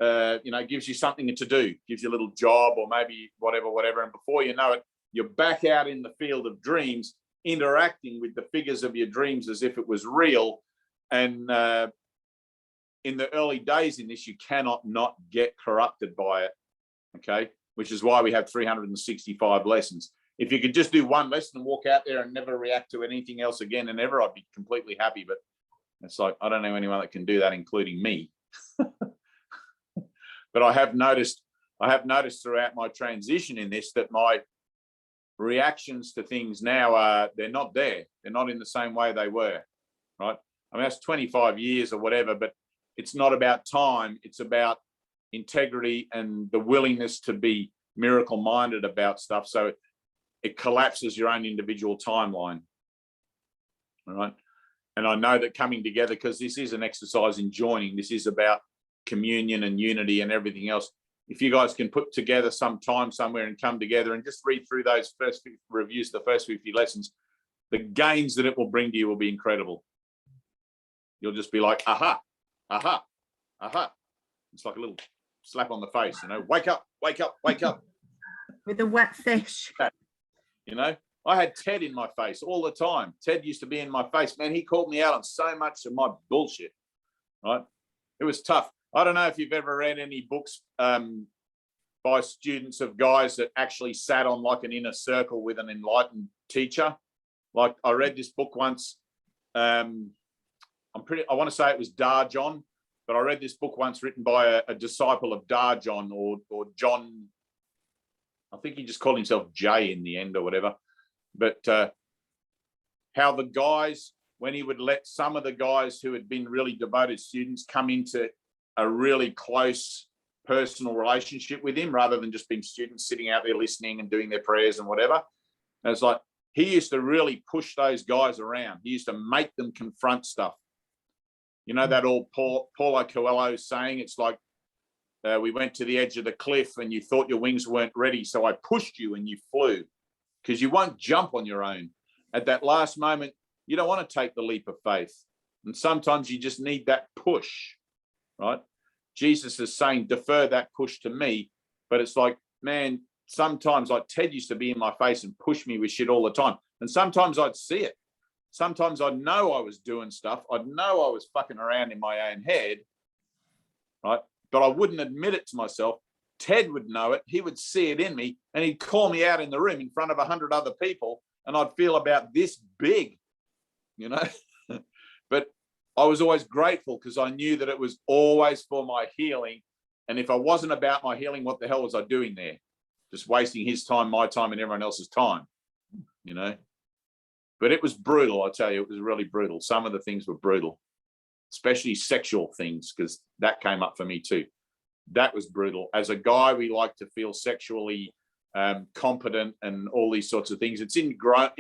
gives you something to do, gives you a little job or maybe whatever. And before you know it, you're back out in the field of dreams, interacting with the figures of your dreams as if it was real. And in the early days in this, you cannot not get corrupted by it, okay? Which is why we have 365 lessons. If you could just do one lesson and walk out there and never react to anything else again and ever, I'd be completely happy. But it's like, I don't know anyone that can do that, including me. But I have noticed throughout my transition in this that my reactions to things now they're not there. They're not in the same way they were, right? I mean, that's 25 years or whatever, but it's not about time. It's about integrity and the willingness to be miracle-minded about stuff. So it collapses your own individual timeline. All right. And I know that coming together, because this is an exercise in joining, this is about communion and unity and everything else. If you guys can put together some time somewhere and come together and just read through those first 50 reviews, the first 50 lessons, the gains that it will bring to you will be incredible. You'll just be like, aha. It's like a little slap on the face, wake up. With a wet fish. I had Ted in my face all the time. Ted used to be in my face. Man, he called me out on so much of my bullshit, right? It was tough. I don't know if you've ever read any books by students of guys that actually sat on like an inner circle with an enlightened teacher. Like I read this book once. I want to say it was Darjon, but I read this book once written by a disciple of Darjon or John. I think he just called himself Jay in the end or whatever. But how the guys, when he would let some of the guys who had been really devoted students come into a really close personal relationship with him rather than just being students sitting out there listening and doing their prayers and whatever. And it's like he used to really push those guys around. He used to make them confront stuff. That old Paulo Coelho saying, it's like we went to the edge of the cliff and you thought your wings weren't ready, so I pushed you and you flew, because you won't jump on your own. At that last moment, you don't want to take the leap of faith. And sometimes you just need that push, right? Jesus is saying, defer that push to me. But it's like, man, sometimes like Ted used to be in my face and push me with shit all the time. And sometimes I'd see it. Sometimes I'd know I was doing stuff. I'd know I was fucking around in my own head, right? But I wouldn't admit it to myself. Ted would know it. He would see it in me, and he'd call me out in the room in front of 100 other people, and I'd feel about this big, But I was always grateful because I knew that it was always for my healing. And if I wasn't about my healing, what the hell was I doing there? Just wasting his time, my time, and everyone else's time, But it was brutal, I tell you. It was really brutal. Some of the things were brutal, especially sexual things, because that came up for me too. That was brutal. As a guy, we like to feel sexually competent and all these sorts of things. It's inground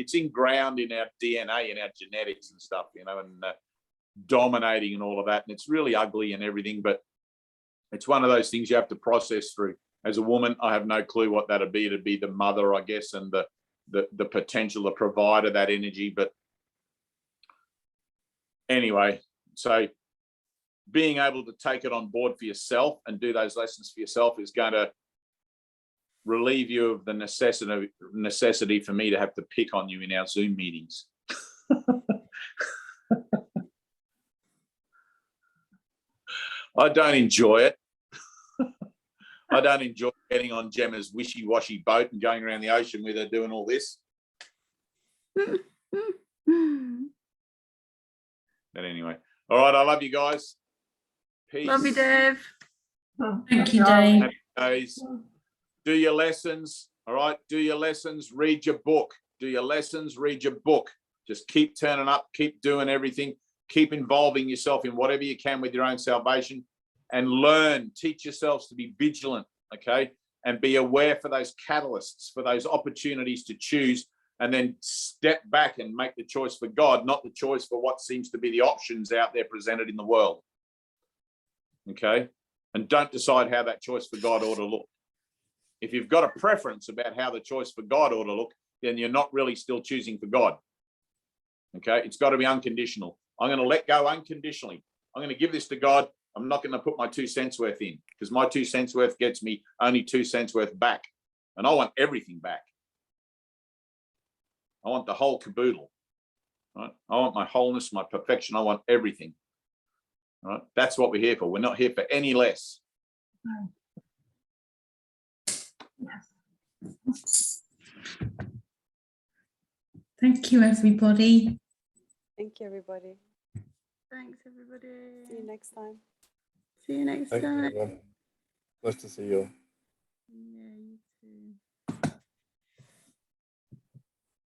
in our DNA, in our genetics and stuff, and dominating and all of that. And it's really ugly and everything, but it's one of those things you have to process through. As a woman, I have no clue what that'd be. It'd be the mother, I guess, and the potential to provide of that energy. But anyway, so being able to take it on board for yourself and do those lessons for yourself is going to relieve you of the necessity for me to have to pick on you in our Zoom meetings. I don't enjoy it. I don't enjoy getting on Gemma's wishy-washy boat and going around the ocean with her doing all this. But anyway, all right. I love you guys. Peace. Love you, Dave. Thank you, Dave. Happy days. Do your lessons. All right. Do your lessons. Read your book. Do your lessons. Read your book. Just keep turning up. Keep doing everything. Keep involving yourself in whatever you can with your own salvation, and learn. Teach yourselves to be vigilant. Okay. And be aware for those catalysts, for those opportunities to choose, and then step back and make the choice for God, not the choice for what seems to be the options out there presented in the world. Okay. And don't decide how that choice for God ought to look. If you've got a preference about how the choice for God ought to look, then you're not really still choosing for God. Okay. It's got to be unconditional. I'm going to let go unconditionally. I'm going to give this to God. I'm not going to put my 2 cents worth in, because my 2 cents worth gets me only 2 cents worth back. And I want everything back. I want the whole caboodle. Right? I want my wholeness, my perfection. I want everything. Right? That's what we're here for. We're not here for any less. Yes. Thank you, everybody. Thank you, everybody. Thanks, everybody. See you next time. See you next Thank you, time. everyone. Nice to see you all. Yeah, you too.